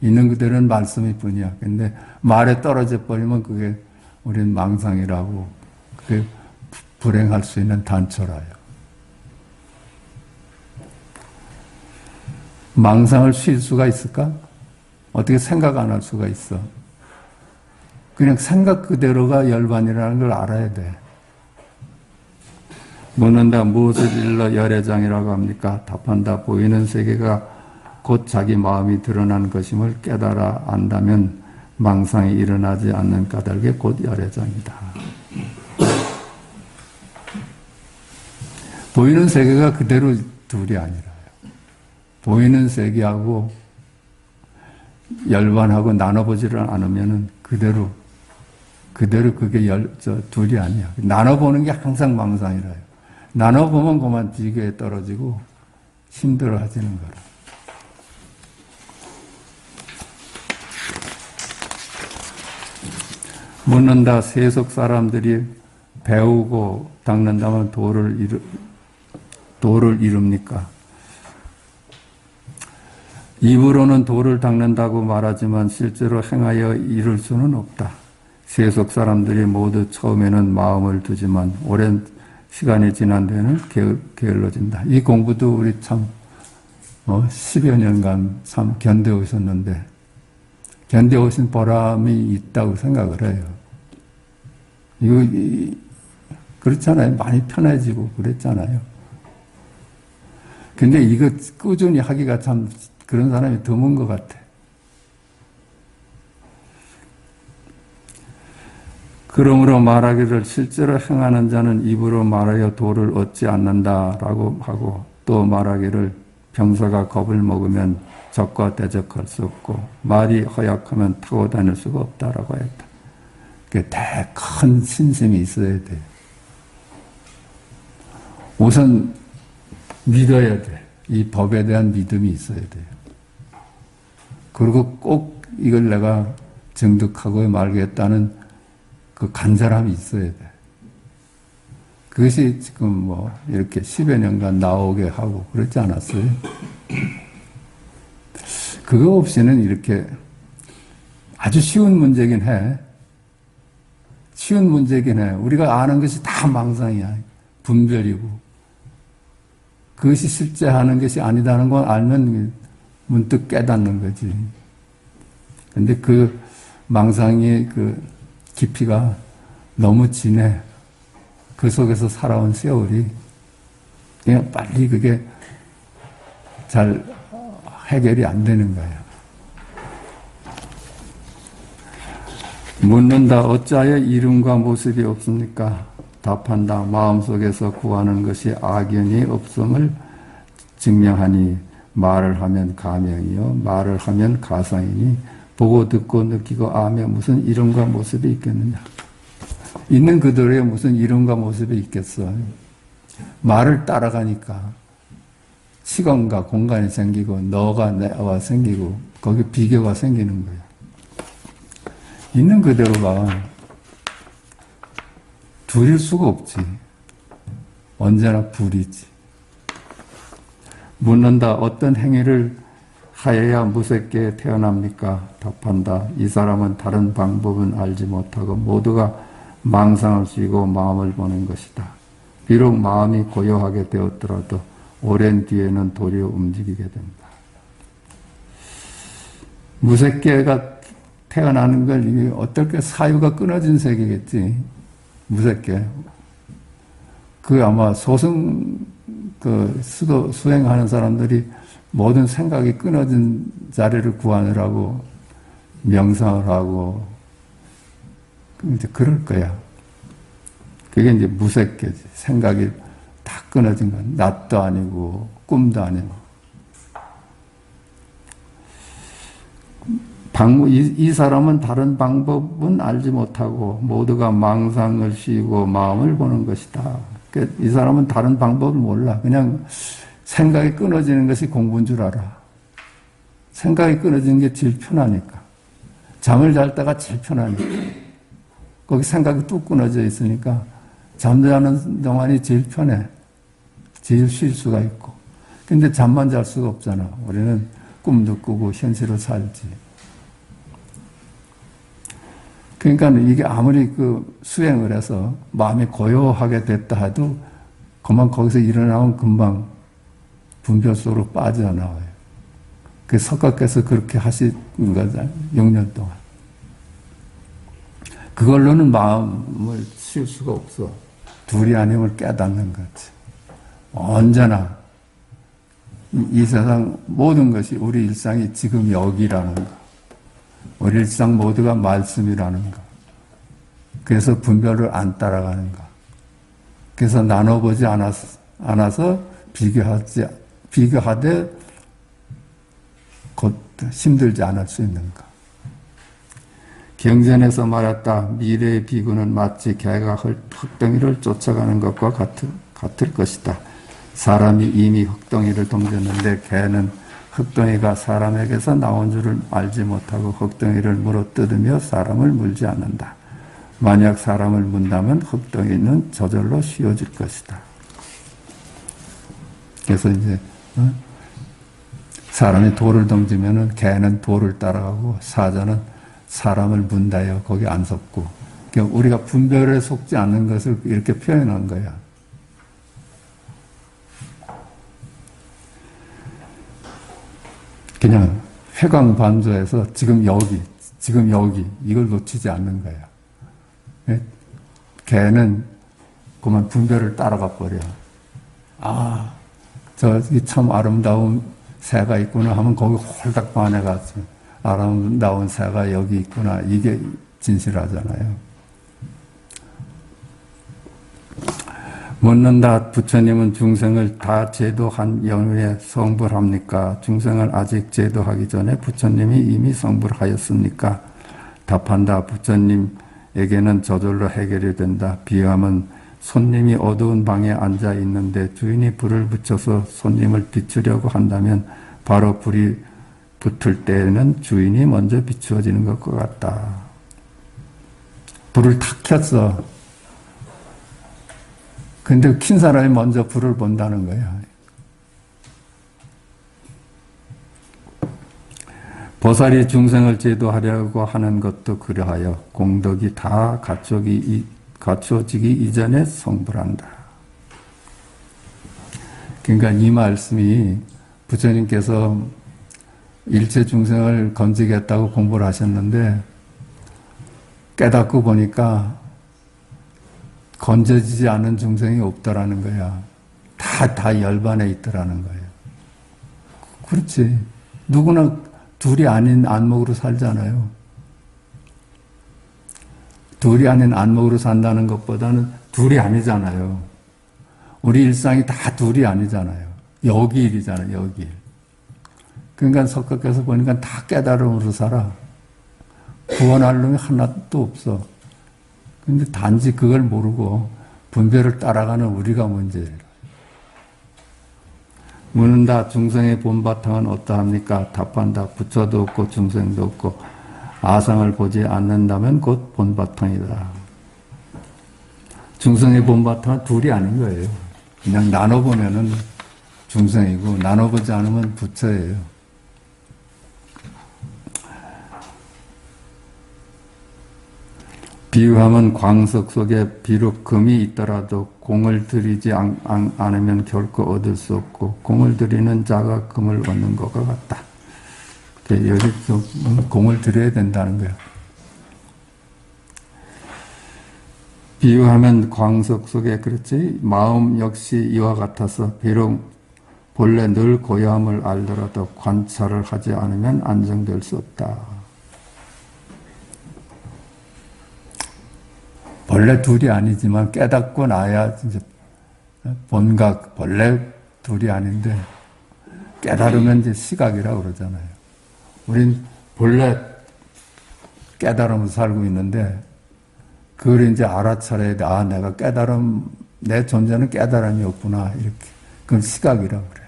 있는 그대로는 말씀일 뿐이야. 근데 말에 떨어져 버리면 그게 우리는 망상이라고, 그게 불행할 수 있는 단초라요. 망상을 쉴 수가 있을까? 어떻게 생각 안 할 수가 있어? 그냥 생각 그대로가 열반이라는 걸 알아야 돼. 묻는다. 무엇을 일러 열애장이라고 합니까? 답한다. 보이는 세계가 곧 자기 마음이 드러난 것임을 깨달아 안다면 망상이 일어나지 않는 까닭에 곧 열애장이다. 보이는 세계가 그대로 둘이 아니라요. 보이는 세계하고 열반하고 나눠보지를 않으면은 그대로 그게 둘이 아니야. 나눠보는 게 항상 망상이라요. 나눠보면 그만 비교에 떨어지고 힘들어 하지는 거라. 묻는다. 세속 사람들이 배우고 닦는다면 도를 이룹니까? 입으로는 도를 닦는다고 말하지만 실제로 행하여 이룰 수는 없다. 세속 사람들이 모두 처음에는 마음을 두지만 오랜 시간이 지난 데는 게을러진다. 이 공부도 우리 참 10여 년간 참 견뎌오셨는데 견뎌오신 보람이 있다고 생각을 해요. 이거 그렇잖아요. 많이 편해지고 그랬잖아요. 근데 이거 꾸준히 하기가 참 그런 사람이 드문 것 같아. 그러므로 말하기를 실제로 행하는 자는 입으로 말하여 도를 얻지 않는다라고 하고, 또 말하기를 병사가 겁을 먹으면 적과 대적할 수 없고 말이 허약하면 타고 다닐 수가 없다라고 했다. 되게 큰 신심이 있어야 돼. 우선 믿어야 돼. 이 법에 대한 믿음이 있어야 돼요. 그리고 꼭 이걸 내가 정득하고 말겠다는 그 간절함이 있어야 돼. 그것이 지금 이렇게 10여 년간 나오게 하고 그렇지 않았어요? 그거 없이는 이렇게 아주 쉬운 문제긴 해. 쉬운 문제긴 해. 우리가 아는 것이 다 망상이야. 분별이고. 그것이 실제 하는 것이 아니다는 걸 알면 문득 깨닫는 거지. 근데 그 망상의 그 깊이가 너무 진해. 그 속에서 살아온 세월이 그냥 빨리 그게 잘 해결이 안 되는 거예요. 묻는다. 어찌하여 이름과 모습이 없습니까? 답한다. 마음속에서 구하는 것이 악연이 없음을 증명하니 말을 하면 가명이요 말을 하면 가상이니 보고 듣고 느끼고 아며 무슨 이름과 모습이 있겠느냐. 있는 그대로에 무슨 이름과 모습이 있겠어. 말을 따라가니까 시간과 공간이 생기고 너가 내가 생기고 거기 비교가 생기는 거예요. 있는 그대로가 둘일 수가 없지. 언제나 불이지. 묻는다. 어떤 행위를 하여야 무섭게 태어납니까? 답한다. 이 사람은 다른 방법은 알지 못하고 모두가 망상을 쥐고 마음을 보는 것이다. 비록 마음이 고요하게 되었더라도 오랜 뒤에는 도리어 움직이게 된다. 무섭게가 태어나는 걸 어떻게 사유가 끊어진 세계겠지. 무섭게. 그 아마 소승 수행하는 사람들이 모든 생각이 끊어진 자리를 구하느라고 명상을 하고 이제 그럴 거야. 그게 이제 무섭게지. 생각이 다 끊어진 건 낮도 아니고 꿈도 아니고. 이 사람은 다른 방법은 알지 못하고 모두가 망상을 씌우고 마음을 보는 것이다. 이 사람은 다른 방법을 몰라. 그냥 생각이 끊어지는 것이 공부인 줄 알아. 생각이 끊어지는 게 제일 편하니까. 잠을 잘 때가 제일 편하니까. 거기 생각이 뚝 끊어져 있으니까 잠자는 동안이 제일 편해. 제일 쉴 수가 있고. 근데 잠만 잘 수가 없잖아. 우리는 꿈도 꾸고 현실을 살지. 그러니까 이게 아무리 수행을 해서 마음이 고요하게 됐다 해도 그만 거기서 일어나면 금방 분별 속으로 빠져나와요. 그 석가께서 그렇게 하신 거잖아요. 6년 동안. 그걸로는 마음을 쉴 수가 없어. 둘이 아님을 깨닫는 거지. 언제나 이 세상 모든 것이 우리 일상이 지금 여기라는 거. 우리 일상 모두가 말씀이라는 거. 그래서 분별을 안 따라가는 거. 그래서 나눠보지 않아서 비교하되 곧 힘들지 않을 수 있는 거. 경전에서 말했다. 미래의 비구는 마치 개가 흙덩이를 쫓아가는 것과 같을 것이다. 사람이 이미 흙덩이를 던졌는데 개는 흙덩이가 사람에게서 나온 줄을 알지 못하고 흙덩이를 물어뜯으며 사람을 물지 않는다. 만약 사람을 문다면 흙덩이는 저절로 씌워질 것이다. 그래서 이제 사람이 돌을 던지면은 개는 돌을 따라가고 사자는 사람을 문다요. 거기 안 속고. 그러니까 우리가 분별에 속지 않는 것을 이렇게 표현한 거야. 그냥 회광반조에서 지금 여기 이걸 놓치지 않는 거야. 개는 그만 분별을 따라가 버려. 아, 저기 참 아름다운 새가 있구나 하면 거기 홀딱 반해가지고 아름다운 새가 여기 있구나. 이게 진실하잖아요. 묻는다. 부처님은 중생을 다 제도한 연후에 성불합니까? 중생을 아직 제도하기 전에 부처님이 이미 성불하였습니까? 답한다. 부처님에게는 저절로 해결이 된다. 비유하면 손님이 어두운 방에 앉아 있는데 주인이 불을 붙여서 손님을 비추려고 한다면 바로 불이 붙을 때에는 주인이 먼저 비추어지는 것과 같다. 불을 탁 켰어. 근데 킨 사람이 먼저 불을 본다는 거야. 보살이 중생을 제도하려고 하는 것도 그러하여 공덕이 다 갖춰지기 이전에 성불한다. 그러니까 이 말씀이 부처님께서 일체 중생을 건지겠다고 공부를 하셨는데 깨닫고 보니까 건져지지 않은 중생이 없더라는 거야. 다 열반에 있더라는 거예요. 그렇지. 누구나 둘이 아닌 안목으로 살잖아요. 둘이 아닌 안목으로 산다는 것보다는 둘이 아니잖아요. 우리 일상이 다 둘이 아니잖아요. 여기일이잖아요. 여기일. 그러니까 석가께서 보니까 다 깨달음으로 살아. 구원할 놈이 하나도 없어. 근데 단지 그걸 모르고 분별을 따라가는 우리가 문제예요. 묻는다. 중생의 본바탕은 어떠합니까? 답한다. 부처도 없고 중생도 없고 아상을 보지 않는다면 곧 본바탕이다. 중생의 본바탕은 둘이 아닌 거예요. 그냥 나눠보면은 중생이고 나눠보지 않으면 부처예요. 비유하면 광석 속에 비록 금이 있더라도 공을 들이지 않으면 결코 얻을 수 없고 공을 들이는 자가 금을 얻는 것과 같다. 여기 공을 들여야 된다는 거예요. 비유하면 광석 속에 그렇지 마음 역시 이와 같아서 비록 본래 늘 고요함을 알더라도 관찰을 하지 않으면 안정될 수 없다. 본래 둘이 아니지만 깨닫고 나야 이제 본각 본래 둘이 아닌데 깨달으면 이제 시각이라고 그러잖아요. 우린 본래 깨달음으로 살고 있는데 그걸 이제 알아차려야 돼. 아, 내가 깨달음, 내 존재는 깨달음이 없구나. 이렇게. 그건 시각이라고 그래.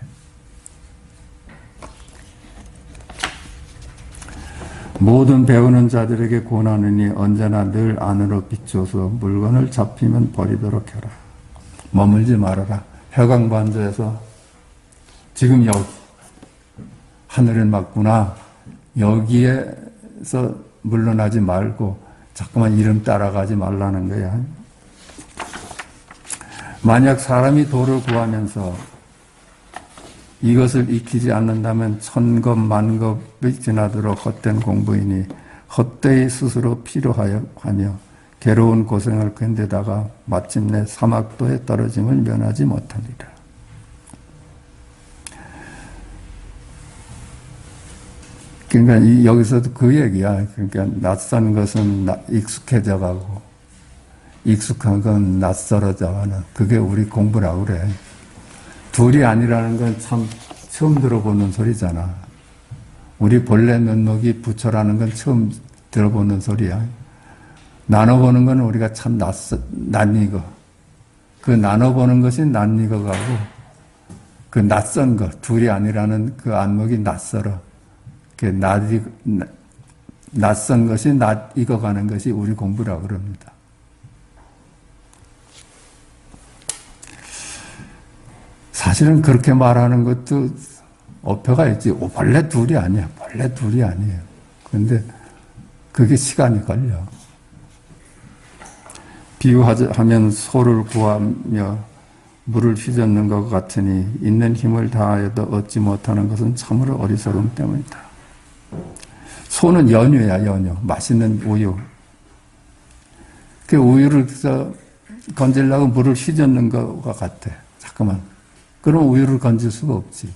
모든 배우는 자들에게 권하느니 언제나 늘 안으로 비추어서 물건을 잡히면 버리도록 해라. 머물지 말아라. 혈광반조에서 지금 여기 하늘은 맞구나. 여기에서 물러나지 말고 자꾸만 이름 따라가지 말라는 거야. 만약 사람이 도를 구하면서 이것을 익히지 않는다면 천겁 만겁이 지나도록 헛된 공부이니 헛되이 스스로 필요하며 괴로운 고생을 견디다가 마침내 사막도에 떨어짐을 면하지 못하리라. 그러니까 여기서도 그 얘기야. 그러니까 낯선 것은 익숙해져 가고 익숙한 건 낯설어져 가는 그게 우리 공부라고 그래. 둘이 아니라는 건 참 처음 들어보는 소리잖아. 우리 본래 면목이 부처라는 건 처음 들어보는 소리야. 나눠보는 건 우리가 참 낯익어. 그 나눠보는 것이 낯익어가고 그 낯선 것, 둘이 아니라는 그 안목이 낯설어. 낯선 것이 낯익어가는 것이 우리 공부라고 그럽니다. 사실은 그렇게 말하는 것도 어폐가 있지. 본래 둘이 아니야. 본래 둘이 아니에요. 그런데 그게 시간이 걸려. 비유하면 소를 구하며 물을 휘젓는 것 같으니 있는 힘을 다하여도 얻지 못하는 것은 참으로 어리석음 때문이다. 소는 연유야, 연유. 맛있는 우유. 그 우유를 건지려고 물을 휘젓는 것과 같아. 잠깐만. 그럼 우유를 건질 수가 없지.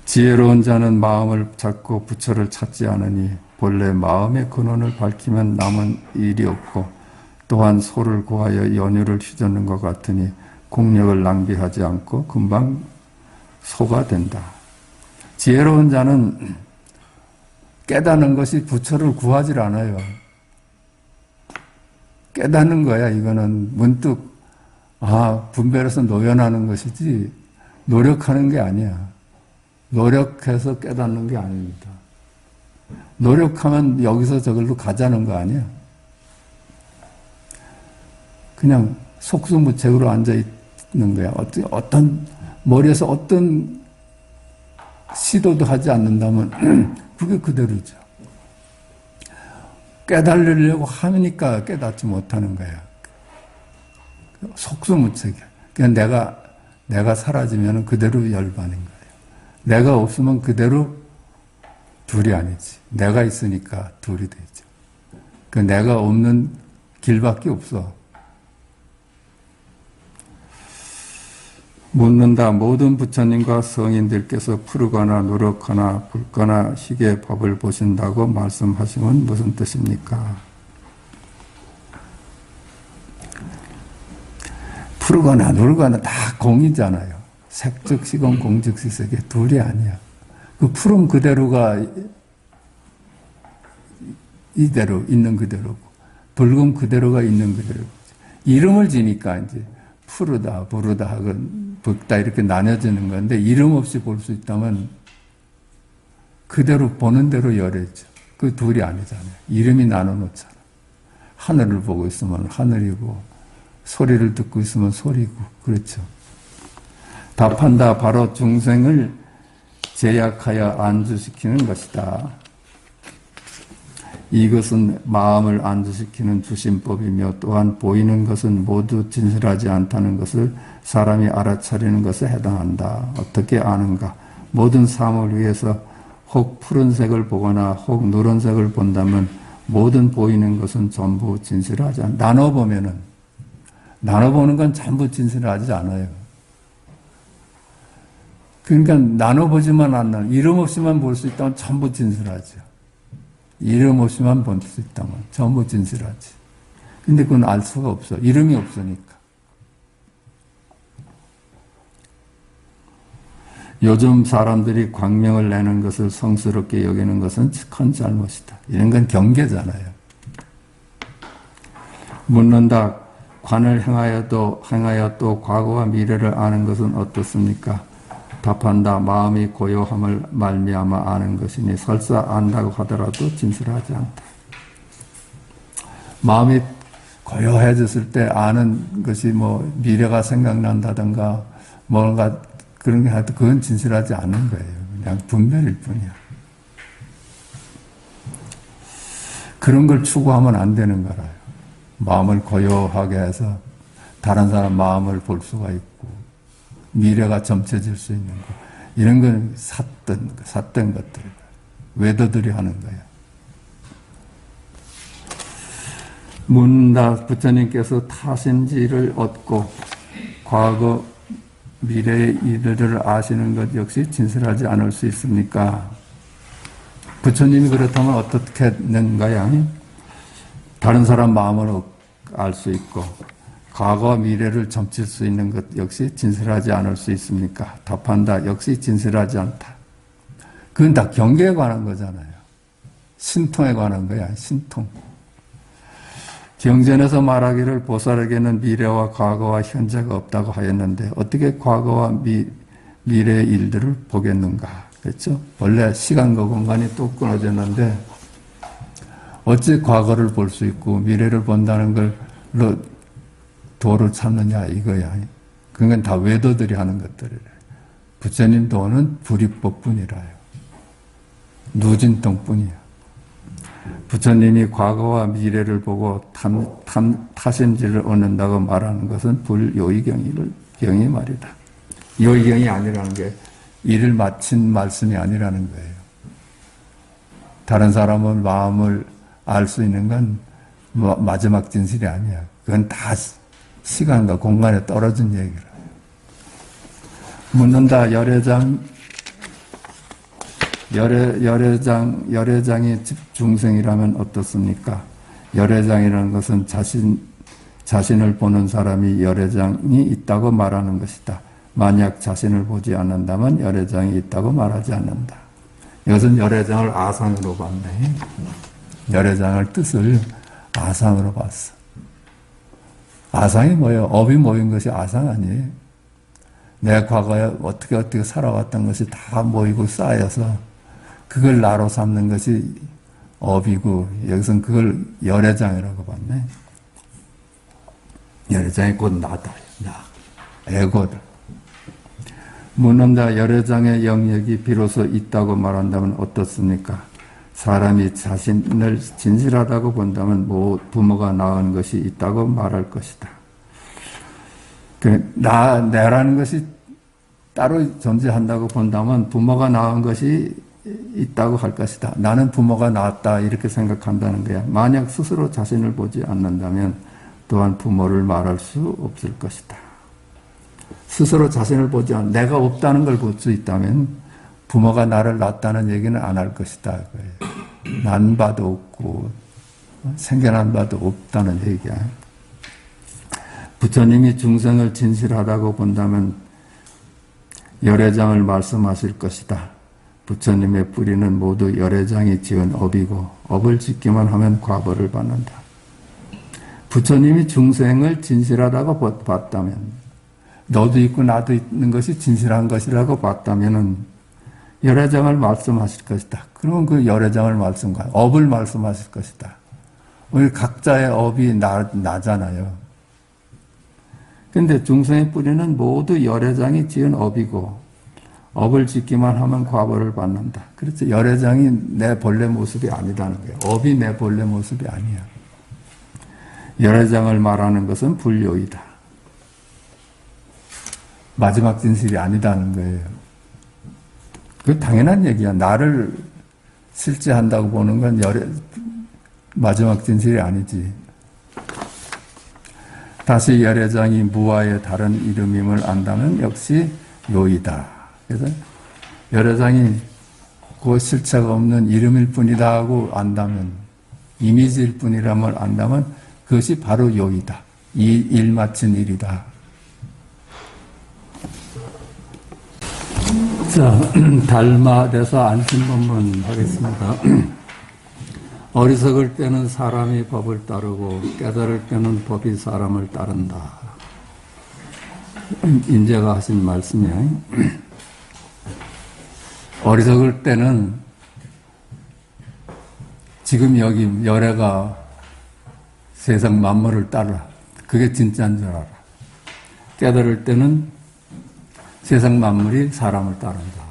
지혜로운 자는 마음을 잡고 부처를 찾지 않으니 본래 마음의 근원을 밝히면 남은 일이 없고 또한 소를 구하여 연유를 휘젓는 것 같으니 공력을 낭비하지 않고 금방 소가 된다. 지혜로운 자는 깨닫는 것이 부처를 구하지 않아요. 깨닫는 거야. 이거는 문득 분별해서 노연하는 것이지 노력하는 게 아니야. 노력해서 깨닫는 게 아닙니다. 노력하면 여기서 저걸로 가자는 거 아니야. 그냥 속수무책으로 앉아있는 거야. 어떤 머리에서 어떤 시도도 하지 않는다면 그게 그대로죠. 깨달으려고 하니까 깨닫지 못하는 거야. 속수무책이야. 그냥 내가 사라지면 그대로 열반인 거예요. 내가 없으면 그대로 둘이 아니지. 내가 있으니까 둘이 되죠. 그 내가 없는 길밖에 없어. 묻는다. 모든 부처님과 성인들께서 푸르거나 누렇거나 붉거나 희게 법을 보신다고 말씀하시면 무슨 뜻입니까? 푸르거나 누르거나 다 공이잖아요. 색즉 시공 공즉 시색이 둘이 아니야. 그 푸름 그대로가 이대로 있는 그대로고 붉음 그대로가 있는 그대로고 이름을 지니까 이제 푸르다 부르다 하고 붉다 이렇게 나눠지는 건데 이름 없이 볼 수 있다면 그대로 보는 대로 열애죠. 그 둘이 아니잖아요. 이름이 나눠놓잖아. 하늘을 보고 있으면 하늘이고 소리를 듣고 있으면 소리고 그렇죠. 답한다. 바로 중생을 제약하여 안주시키는 것이다. 이것은 마음을 안주시키는 주심법이며 또한 보이는 것은 모두 진실하지 않다는 것을 사람이 알아차리는 것에 해당한다. 어떻게 아는가? 모든 사물을 위해서 혹 푸른색을 보거나 혹 누런색을 본다면 모든 보이는 것은 전부 진실하지 않다. 나눠보는 건 전부 진실하지 않아요. 그러니까 나눠보지만 않는 이름 없이만 볼 수 있다면 전부 진실하죠. 이름 없이만 볼 수 있다면 전부 진실하지. 근데 그건 알 수가 없어. 이름이 없으니까. 요즘 사람들이 광명을 내는 것을 성스럽게 여기는 것은 큰 잘못이다. 이런 건 경계잖아요. 묻는다. 관을 행하여 또 과거와 미래를 아는 것은 어떻습니까? 답한다. 마음이 고요함을 말미암아 아는 것이니 설사 안다고 하더라도 진실하지 않다. 마음이 고요해졌을 때 아는 것이 뭐 미래가 생각난다든가 뭔가 그런 게 하여튼 그건 진실하지 않은 거예요. 그냥 분별일 뿐이야. 그런 걸 추구하면 안 되는 거라요. 마음을 고요하게 해서 다른 사람 마음을 볼 수가 있고 미래가 점쳐질 수 있는 거. 이런 건 삿된 것들. 외도들이 하는 거야. 묻는다. 부처님께서 타신지를 얻고 과거 미래의 일들을 아시는 것 역시 진실하지 않을 수 있습니까? 부처님이 그렇다면 어떻게 했는가요? 다른 사람 마음을 알 수 있고 과거와 미래를 점칠 수 있는 것 역시 진실하지 않을 수 있습니까? 답한다. 역시 진실하지 않다. 그건 다 경계에 관한 거잖아요. 신통에 관한 거야. 신통. 경전에서 말하기를 보살에게는 미래와 과거와 현재가 없다고 하였는데 어떻게 과거와 미래의 일들을 보겠는가? 그렇죠? 원래 시간과 공간이 또 끊어졌는데 어찌 과거를 볼 수 있고 미래를 본다는 걸로 도를 찾느냐 이거야. 그건 다 외도들이 하는 것들이래. 부처님 도는 불이법뿐이라요. 누진통뿐이야. 부처님이 과거와 미래를 보고 타신지를 얻는다고 말하는 것은 불요의경이 말이다. 요의경이 아니라는 게 일을 마친 말씀이 아니라는 거예요. 다른 사람은 마음을 알 수 있는 건 마지막 진실이 아니야. 그건 다 시간과 공간에 떨어진 얘기라. 묻는다. 열애장이 중생이라면 어떻습니까? 열애장이라는 것은 자신을 보는 사람이 열애장이 있다고 말하는 것이다. 만약 자신을 보지 않는다면 열애장이 있다고 말하지 않는다. 이것은 열애장을 아상으로 봤네. 열애장을 뜻을 아상으로 봤어. 아상이 뭐예요? 업이 모인 것이 아상 아니에요. 내 과거에 어떻게 살아왔던 것이 다 모이고 쌓여서 그걸 나로 삼는 것이 업이고 여기서는 그걸 열애장이라고 봤네. 열애장이 곧 나다. 나. 에고다. 묻는다. 열애장의 영역이 비로소 있다고 말한다면 어떻습니까? 사람이 자신을 진실하다고 본다면 부모가 낳은 것이 있다고 말할 것이다. 내라는 것이 따로 존재한다고 본다면 부모가 낳은 것이 있다고 할 것이다. 나는 부모가 낳았다 이렇게 생각한다는 거야. 만약 스스로 자신을 보지 않는다면 또한 부모를 말할 수 없을 것이다. 스스로 자신을 보지 않고 내가 없다는 걸 볼 수 있다면 부모가 나를 낳았다는 얘기는 안 할 것이다. 난 바도 없고 생겨난 바도 없다는 얘기야. 부처님이 중생을 진실하다고 본다면 열애장을 말씀하실 것이다. 부처님의 뿌리는 모두 열애장이 지은 업이고 업을 짓기만 하면 과보를 받는다. 부처님이 중생을 진실하다고 봤다면, 너도 있고 나도 있는 것이 진실한 것이라고 봤다면은 열애장을 말씀하실 것이다. 그러면 그 열애장을 업을 말씀하실 것이다. 우리 각자의 업이 나잖아요. 근데 중생의 뿌리는 모두 열애장이 지은 업이고 업을 짓기만 하면 과보를 받는다. 그렇죠. 열애장이 내 본래 모습이 아니다는 거예요. 업이 내 본래 모습이 아니야. 열애장을 말하는 것은 불요이다. 마지막 진실이 아니다는 거예요. 그 당연한 얘기야. 나를 실제한다고 보는 건 마지막 진실이 아니지. 다시 열애장이 무아의 다른 이름임을 안다면 역시 요이다. 그래서 열애장이 그 실체가 없는 이름일 뿐이다 하고 안다면, 이미지일 뿐이라면 안다면 그것이 바로 요이다. 이 일 마친 일이다. 자, 달마대사 안심본문 하겠습니다. 어리석을 때는 사람이 법을 따르고 깨달을 때는 법이 사람을 따른다. 인제가 하신 말씀이에요. 어리석을 때는 지금 여기 열애가 세상 만물을 따라. 그게 진짜인 줄 알아. 깨달을 때는 세상 만물이 사람을 따른다.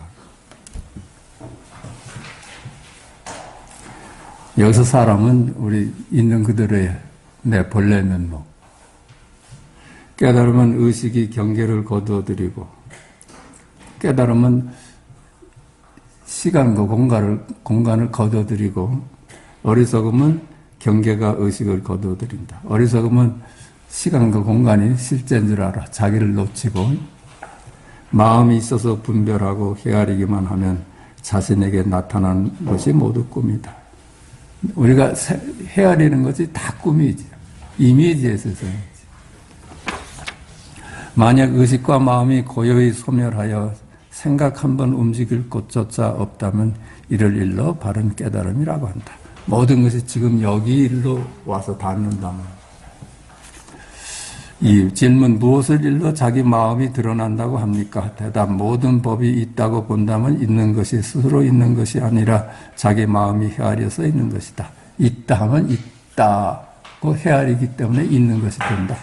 여기서 사람은 우리 있는 그대로의 내 본래 면목. 깨달으면 의식이 경계를 거두어들이고, 깨달으면 시간과 공간을 거두어들이고, 어리석으면 경계가 의식을 거두어들인다. 어리석으면 시간과 공간이 실제인 줄 알아. 자기를 놓치고, 마음이 있어서 분별하고 헤아리기만 하면 자신에게 나타난 것이 모두 꿈이다. 우리가 헤아리는 것이 다 꿈이지. 이미지의 세상이지. 만약 의식과 마음이 고요히 소멸하여 생각 한 번 움직일 곳조차 없다면 이를 일러 바른 깨달음이라고 한다. 모든 것이 지금 여기 일로 와서 닿는다면, 이 질문, 무엇을 일러 자기 마음이 드러난다고 합니까? 대답, 모든 법이 있다고 본다면 있는 것이 스스로 있는 것이 아니라 자기 마음이 헤아려서 있는 것이다. 있다 하면 있다고 헤아리기 때문에 있는 것이 된다.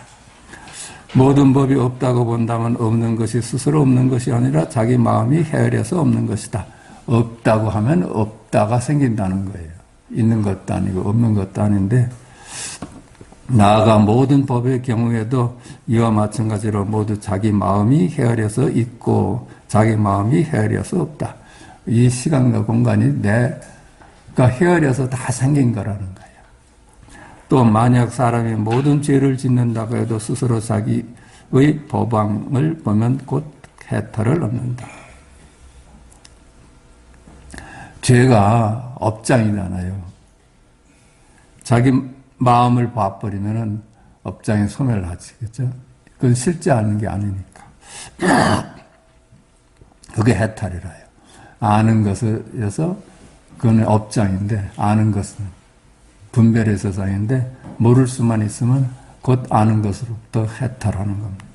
모든 법이 없다고 본다면 없는 것이 스스로 없는 것이 아니라 자기 마음이 헤아려서 없는 것이다. 없다고 하면 없다가 생긴다는 거예요. 있는 것도 아니고 없는 것도 아닌데, 나아가 모든 법의 경우에도 이와 마찬가지로 모두 자기 마음이 헤아려서 있고 자기 마음이 헤아려서 없다. 이 시간과 공간이 내가 헤아려서 다 생긴 거라는 거예요. 또 만약 사람이 모든 죄를 짓는다고 해도 스스로 자기의 법왕을 보면 곧 해탈을 얻는다. 죄가 업장이잖아요. 자기 마음을 봐버리면은 업장이 소멸하지, 그죠? 그건 실제 하는 게 아니니까. 그게 해탈이라요. 아는 것에서 그건 업장인데, 아는 것은 분별의 세상인데, 모를 수만 있으면 곧 아는 것으로부터 해탈하는 겁니다.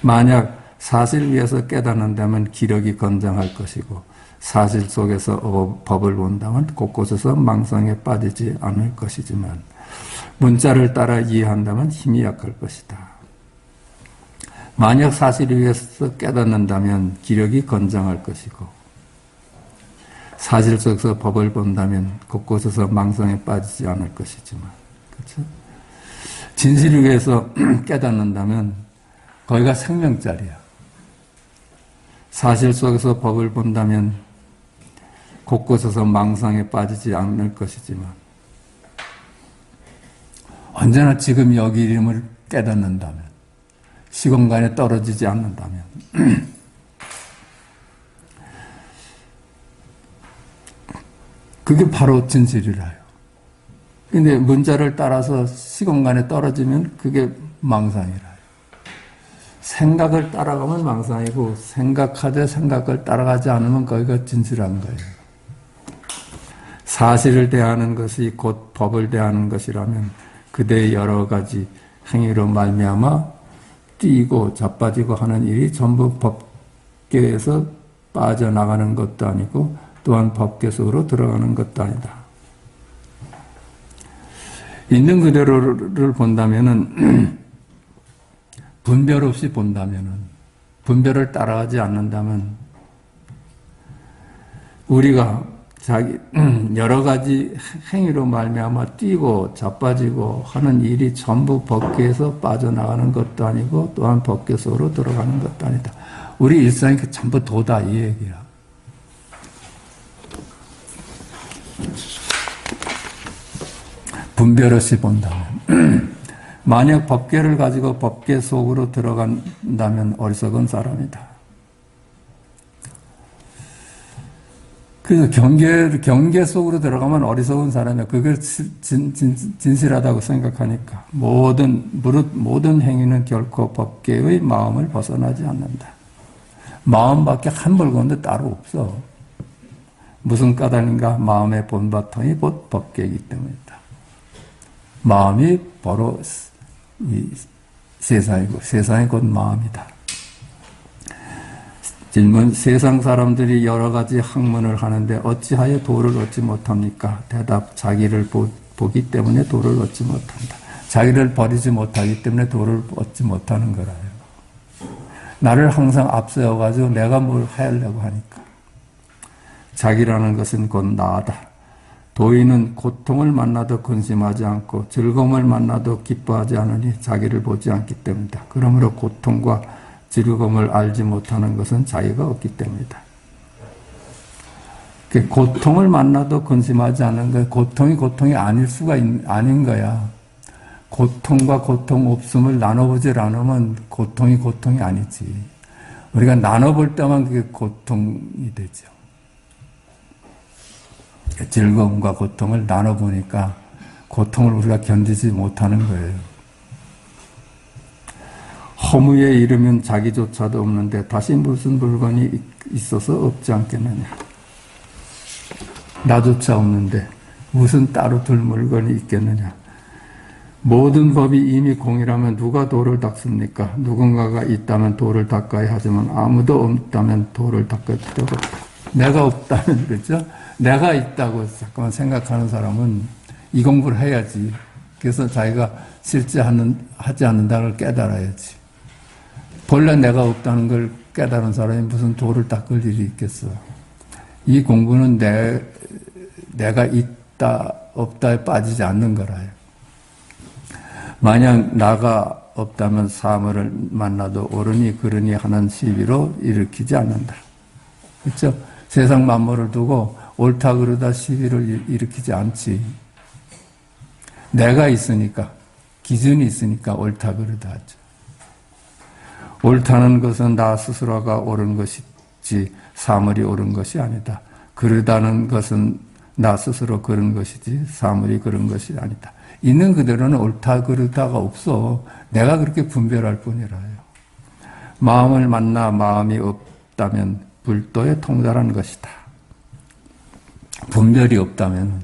만약 사실 위에서 깨닫는다면 기력이 건장할 것이고, 사실 속에서 법을 본다면 곳곳에서 망상에 빠지지 않을 것이지만, 문자를 따라 이해한다면 힘이 약할 것이다. 만약 사실 위에서 깨닫는다면 기력이 건장할 것이고, 사실 속에서 법을 본다면 곳곳에서 망상에 빠지지 않을 것이지만, 그렇죠? 진실 위에서 깨닫는다면 거기가 생명자리야. 사실 속에서 법을 본다면 곳곳에서 망상에 빠지지 않을 것이지만, 언제나 지금 여기 이름을 깨닫는다면, 시공간에 떨어지지 않는다면. 그게 바로 진실이라요. 근데 문자를 따라서 시공간에 떨어지면 그게 망상이라요. 생각을 따라가면 망상이고 생각하되 생각을 따라가지 않으면 거기가 진실한 거예요. 사실을 대하는 것이 곧 법을 대하는 것이라면 그대의 여러 가지 행위로 말미암아 뛰고 자빠지고 하는 일이 전부 법계에서 빠져나가는 것도 아니고 또한 법계 속으로 들어가는 것도 아니다. 있는 그대로를 본다면은 분별 없이 본다면은 분별을 따라가지 않는다면 우리가 자기 여러 가지 행위로 말미암아 뛰고 자빠지고 하는 일이 전부 법계에서 빠져나가는 것도 아니고 또한 법계 속으로 들어가는 것도 아니다. 우리 일상이 전부 도다 이 얘기야. 분별 없이 본다면 만약 법계를 가지고 법계 속으로 들어간다면 어리석은 사람이다. 그래서 경계 속으로 들어가면 어리석은 사람이야. 그걸 진실하다고 생각하니까 모든 행위는 결코 법계의 마음을 벗어나지 않는다. 마음밖에 한 물건도 따로 없어. 무슨 까닭인가? 마음의 본바탕이 곧 법계이기 때문이다. 마음이 바로 이 세상이고 세상이 곧 마음이다. 질문, 세상 사람들이 여러 가지 학문을 하는데 어찌하여 도를 얻지 못합니까? 대답, 자기를 보기 때문에 도를 얻지 못한다. 자기를 버리지 못하기 때문에 도를 얻지 못하는 거라요. 나를 항상 앞세워가지고 내가 뭘 하려고 하니까. 자기라는 것은 곧 나다. 도인은 고통을 만나도 근심하지 않고 즐거움을 만나도 기뻐하지 않으니 자기를 보지 않기 때문이다. 그러므로 고통과 즐거움을 알지 못하는 것은 자기가 없기 때문이다. 고통을 만나도 근심하지 않는 거야. 고통이 아닐 수가 아닌 거야. 고통과 고통 없음을 나눠보질 않으면 고통이 아니지. 우리가 나눠볼 때만 그게 고통이 되죠. 즐거움과 고통을 나눠보니까 고통을 우리가 견디지 못하는 거예요. 허무에 이르면 자기조차도 없는데 다시 무슨 물건이 있어서 없지 않겠느냐. 나조차 없는데 무슨 따로 둘 물건이 있겠느냐. 모든 법이 이미 공이라면 누가 도를 닦습니까? 누군가가 있다면 도를 닦아야 하지만 아무도 없다면 도를 닦을 필요가 없다. 내가 없다면, 그렇죠? 내가 있다고 잠깐만 생각하는 사람은 이 공부를 해야지. 그래서 자기가 실제 하지 않는다는 걸 깨달아야지. 본래 내가 없다는 걸 깨달은 사람이 무슨 도를 닦을 일이 있겠어. 이 공부는 내가 있다, 없다에 빠지지 않는 거라요. 만약 나가 없다면 사물을 만나도 옳으니 그러니 하는 시비로 일으키지 않는다. 그렇죠? 세상 만물을 두고 옳다 그러다 시비를 일으키지 않지. 내가 있으니까, 기준이 있으니까 옳다 그러다 하죠. 옳다는 것은 나 스스로가 옳은 것이지 사물이 옳은 것이 아니다. 그러다는 것은 나 스스로 그런 것이지 사물이 그런 것이 아니다. 있는 그대로는 옳다 그르다가 없어. 내가 그렇게 분별할 뿐이라요. 마음을 만나 마음이 없다면 불도에 통달한 것이다. 분별이 없다면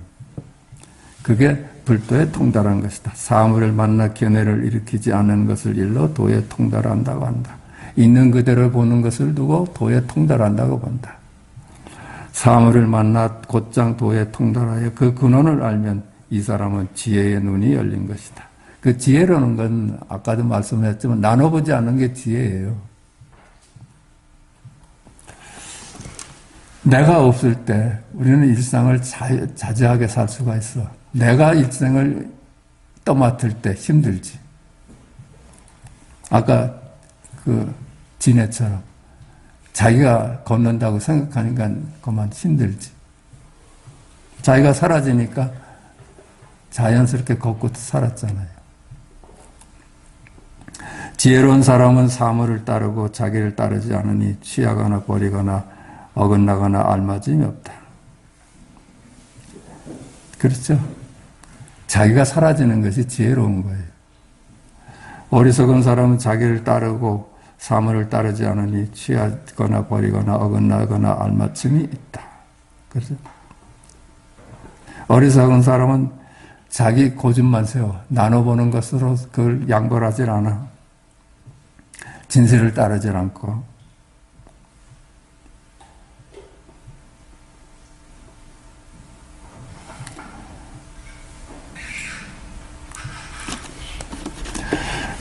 그게 불도에 통달한 것이다. 사물을 만나 견해를 일으키지 않는 것을 일러 도에 통달한다고 한다. 있는 그대로 보는 것을 두고 도에 통달한다고 본다. 사물을 만나 곧장 도에 통달하여 그 근원을 알면 이 사람은 지혜의 눈이 열린 것이다. 그 지혜라는 건 아까도 말씀했지만 나눠보지 않는 게 지혜예요. 내가 없을 때 우리는 일상을 자제하게 살 수가 있어. 내가 일생을 떠맡을 때 힘들지. 아까 그 지네처럼 자기가 걷는다고 생각하니까 그만 힘들지. 자기가 사라지니까 자연스럽게 걷고 살았잖아요. 지혜로운 사람은 사물을 따르고 자기를 따르지 않으니 취하거나 버리거나 어긋나거나 알맞음이 없다. 그렇죠? 자기가 사라지는 것이 지혜로운 거예요. 어리석은 사람은 자기를 따르고 사물을 따르지 않으니 취하거나 버리거나 어긋나거나 알맞음이 있다. 그렇죠? 어리석은 사람은 자기 고집만 세워 나눠보는 것으로 그걸 양보하지 않아. 진실을 따르지 않고.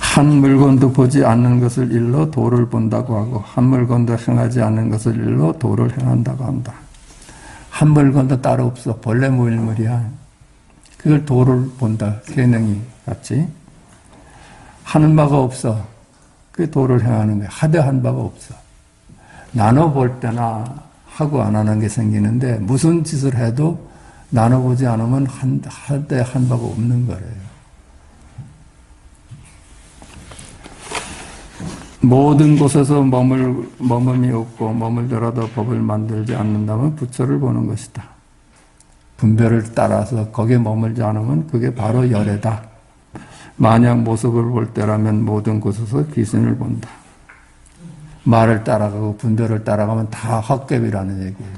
한 물건도 보지 않는 것을 일러 도를 본다고 하고 한 물건도 행하지 않는 것을 일러 도를 행한다고 한다. 한 물건도 따로 없어. 본래 무일물이야. 그걸 도를 본다. 세능이 같이. 하는 바가 없어. 그 도를 행하는 거야. 하되 한 바가 없어. 나눠볼 때나 하고 안 하는 게 생기는데 무슨 짓을 해도 나눠보지 않으면 하되 한 바가 없는 거래요. 모든 곳에서 머물이 없고 머물더라도 법을 만들지 않는다면 부처를 보는 것이다. 분별을 따라서 거기에 머물지 않으면 그게 바로 열애다. 만약 모습을 볼 때라면 모든 곳에서 귀신을 본다. 말을 따라가고 분별을 따라가면 다 헛개비라는 얘기예요.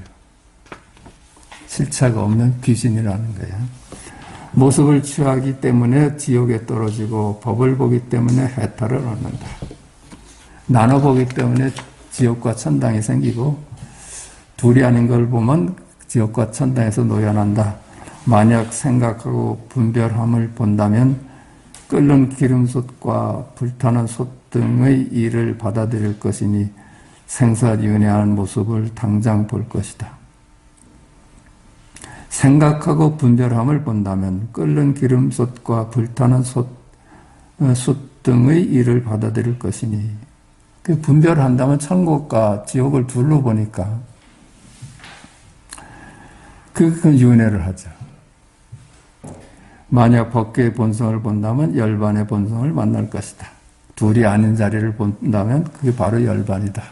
실체가 없는 귀신이라는 거예요. 모습을 취하기 때문에 지옥에 떨어지고 법을 보기 때문에 해탈을 얻는다. 나눠보기 때문에 지옥과 천당이 생기고 둘이 아닌 걸 보면 지옥과 천당에서 노연한다. 만약 생각하고 분별함을 본다면 끓는 기름솥과 불타는 솥 등의 일을 받아들일 것이니 생사윤회하는 모습을 당장 볼 것이다. 생각하고 분별함을 본다면 끓는 기름솥과 불타는 솥 등의 일을 받아들일 것이니 그 분별한다면 천국과 지옥을 둘로 보니까 그 윤회를 하죠. 만약 법계의 본성을 본다면 열반의 본성을 만날 것이다. 둘이 아닌 자리를 본다면 그게 바로 열반이다.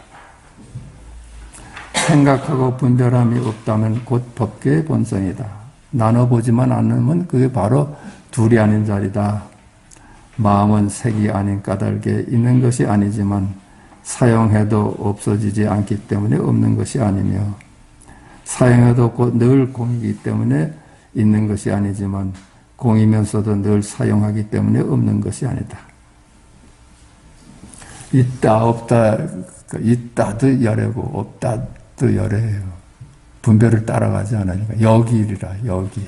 생각하고 분별함이 없다면 곧 법계의 본성이다. 나눠보지만 않으면 그게 바로 둘이 아닌 자리다. 마음은 색이 아닌 까닭에 있는 것이 아니지만 사용해도 없어지지 않기 때문에 없는 것이 아니며 사용해도 곧 늘 공이기 때문에 있는 것이 아니지만 공이면서도 늘 사용하기 때문에 없는 것이 아니다. 있다 없다 있다도 열애고 없다도 열애예요. 분별을 따라가지 않으니까 여기이라 여기.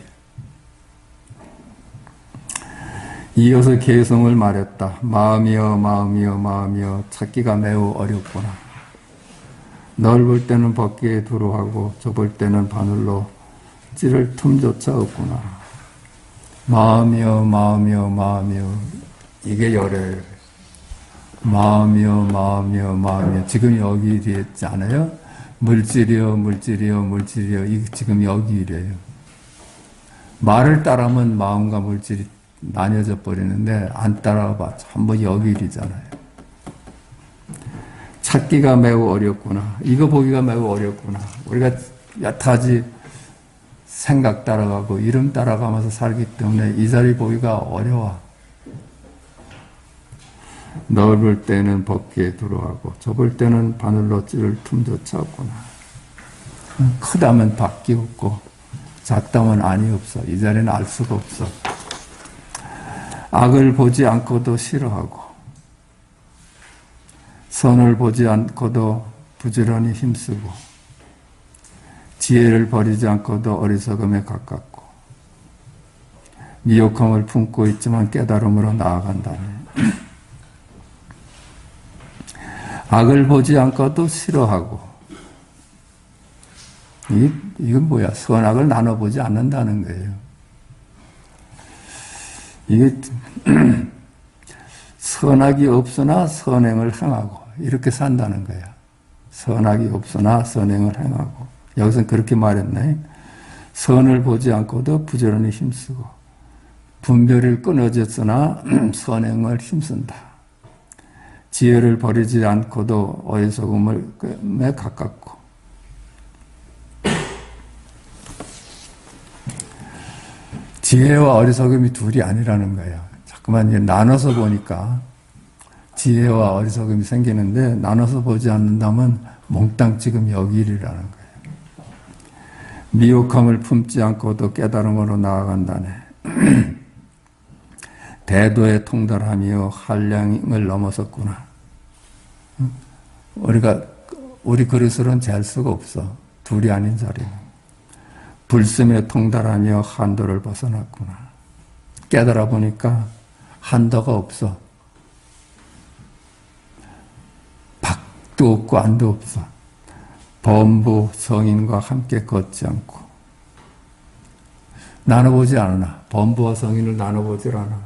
이어서 개성을 말했다. 마음이여 마음이여 마음이여 찾기가 매우 어렵구나. 넓을 때는 벗기에 두루하고 좁을 때는 바늘로 찌를 틈조차 없구나. 마음이여 마음이여 마음이여 이게 열애예요. 마음이여 마음이여 마음이여 지금 여기 있지 않아요? 물질이여 물질이여 물질이여 이게 지금 여기 이래요. 말을 따르면 마음과 물질이 나뉘어져 버리는데 안 따라봐 전부 여기 일이잖아요. 찾기가 매우 어렵구나. 이거 보기가 매우 어렵구나. 우리가 여타지 생각 따라가고 이름 따라가면서 살기 때문에 이 자리 보기가 어려워. 넓을 때는 벗기에 들어가고 좁을 때는 바늘로 찌를 틈조차 없구나. 크다면 밖이 없고 작다면 안이 없어. 이 자리는 알 수가 없어. 악을 보지 않고도 싫어하고 선을 보지 않고도 부지런히 힘쓰고 지혜를 버리지 않고도 어리석음에 가깝고 미혹함을 품고 있지만 깨달음으로 나아간다네. 악을 보지 않고도 싫어하고 이건 뭐야? 선악을 나눠보지 않는다는 거예요. 이게 선악이 없으나 선행을 행하고 이렇게 산다는 거야. 선악이 없으나 선행을 행하고 여기서는 그렇게 말했네. 선을 보지 않고도 부지런히 힘쓰고 분별이 끊어졌으나 선행을 힘쓴다. 지혜를 버리지 않고도 어리석음에 가깝고 지혜와 어리석음이 둘이 아니라는 거예요. 자꾸만 이제 나눠서 보니까 지혜와 어리석음이 생기는데 나눠서 보지 않는다면 몽땅 지금 여기 일이라는 거예요. 미혹함을 품지 않고도 깨달음으로 나아간다네. 대도에 통달하며 한량을 넘어섰구나. 우리 그릇으로는 잴 수가 없어. 둘이 아닌 자리는. 불씀에 통달하며 한도를 벗어났구나. 깨달아 보니까 한도가 없어. 밖도 없고 안도 없어. 범부 성인과 함께 걷지 않고 나눠보지 않으나 범부와 성인을 나눠보질 않아.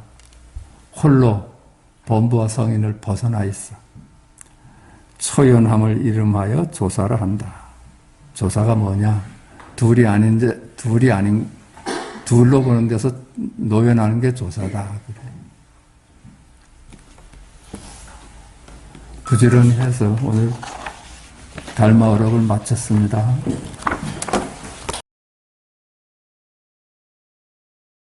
홀로 범부와 성인을 벗어나 있어. 초연함을 이름하여 조사를 한다. 조사가 뭐냐? 둘로 보는 데서 노연하는 게 조사다. 그래. 부지런히 해서 오늘 달마어록을 마쳤습니다.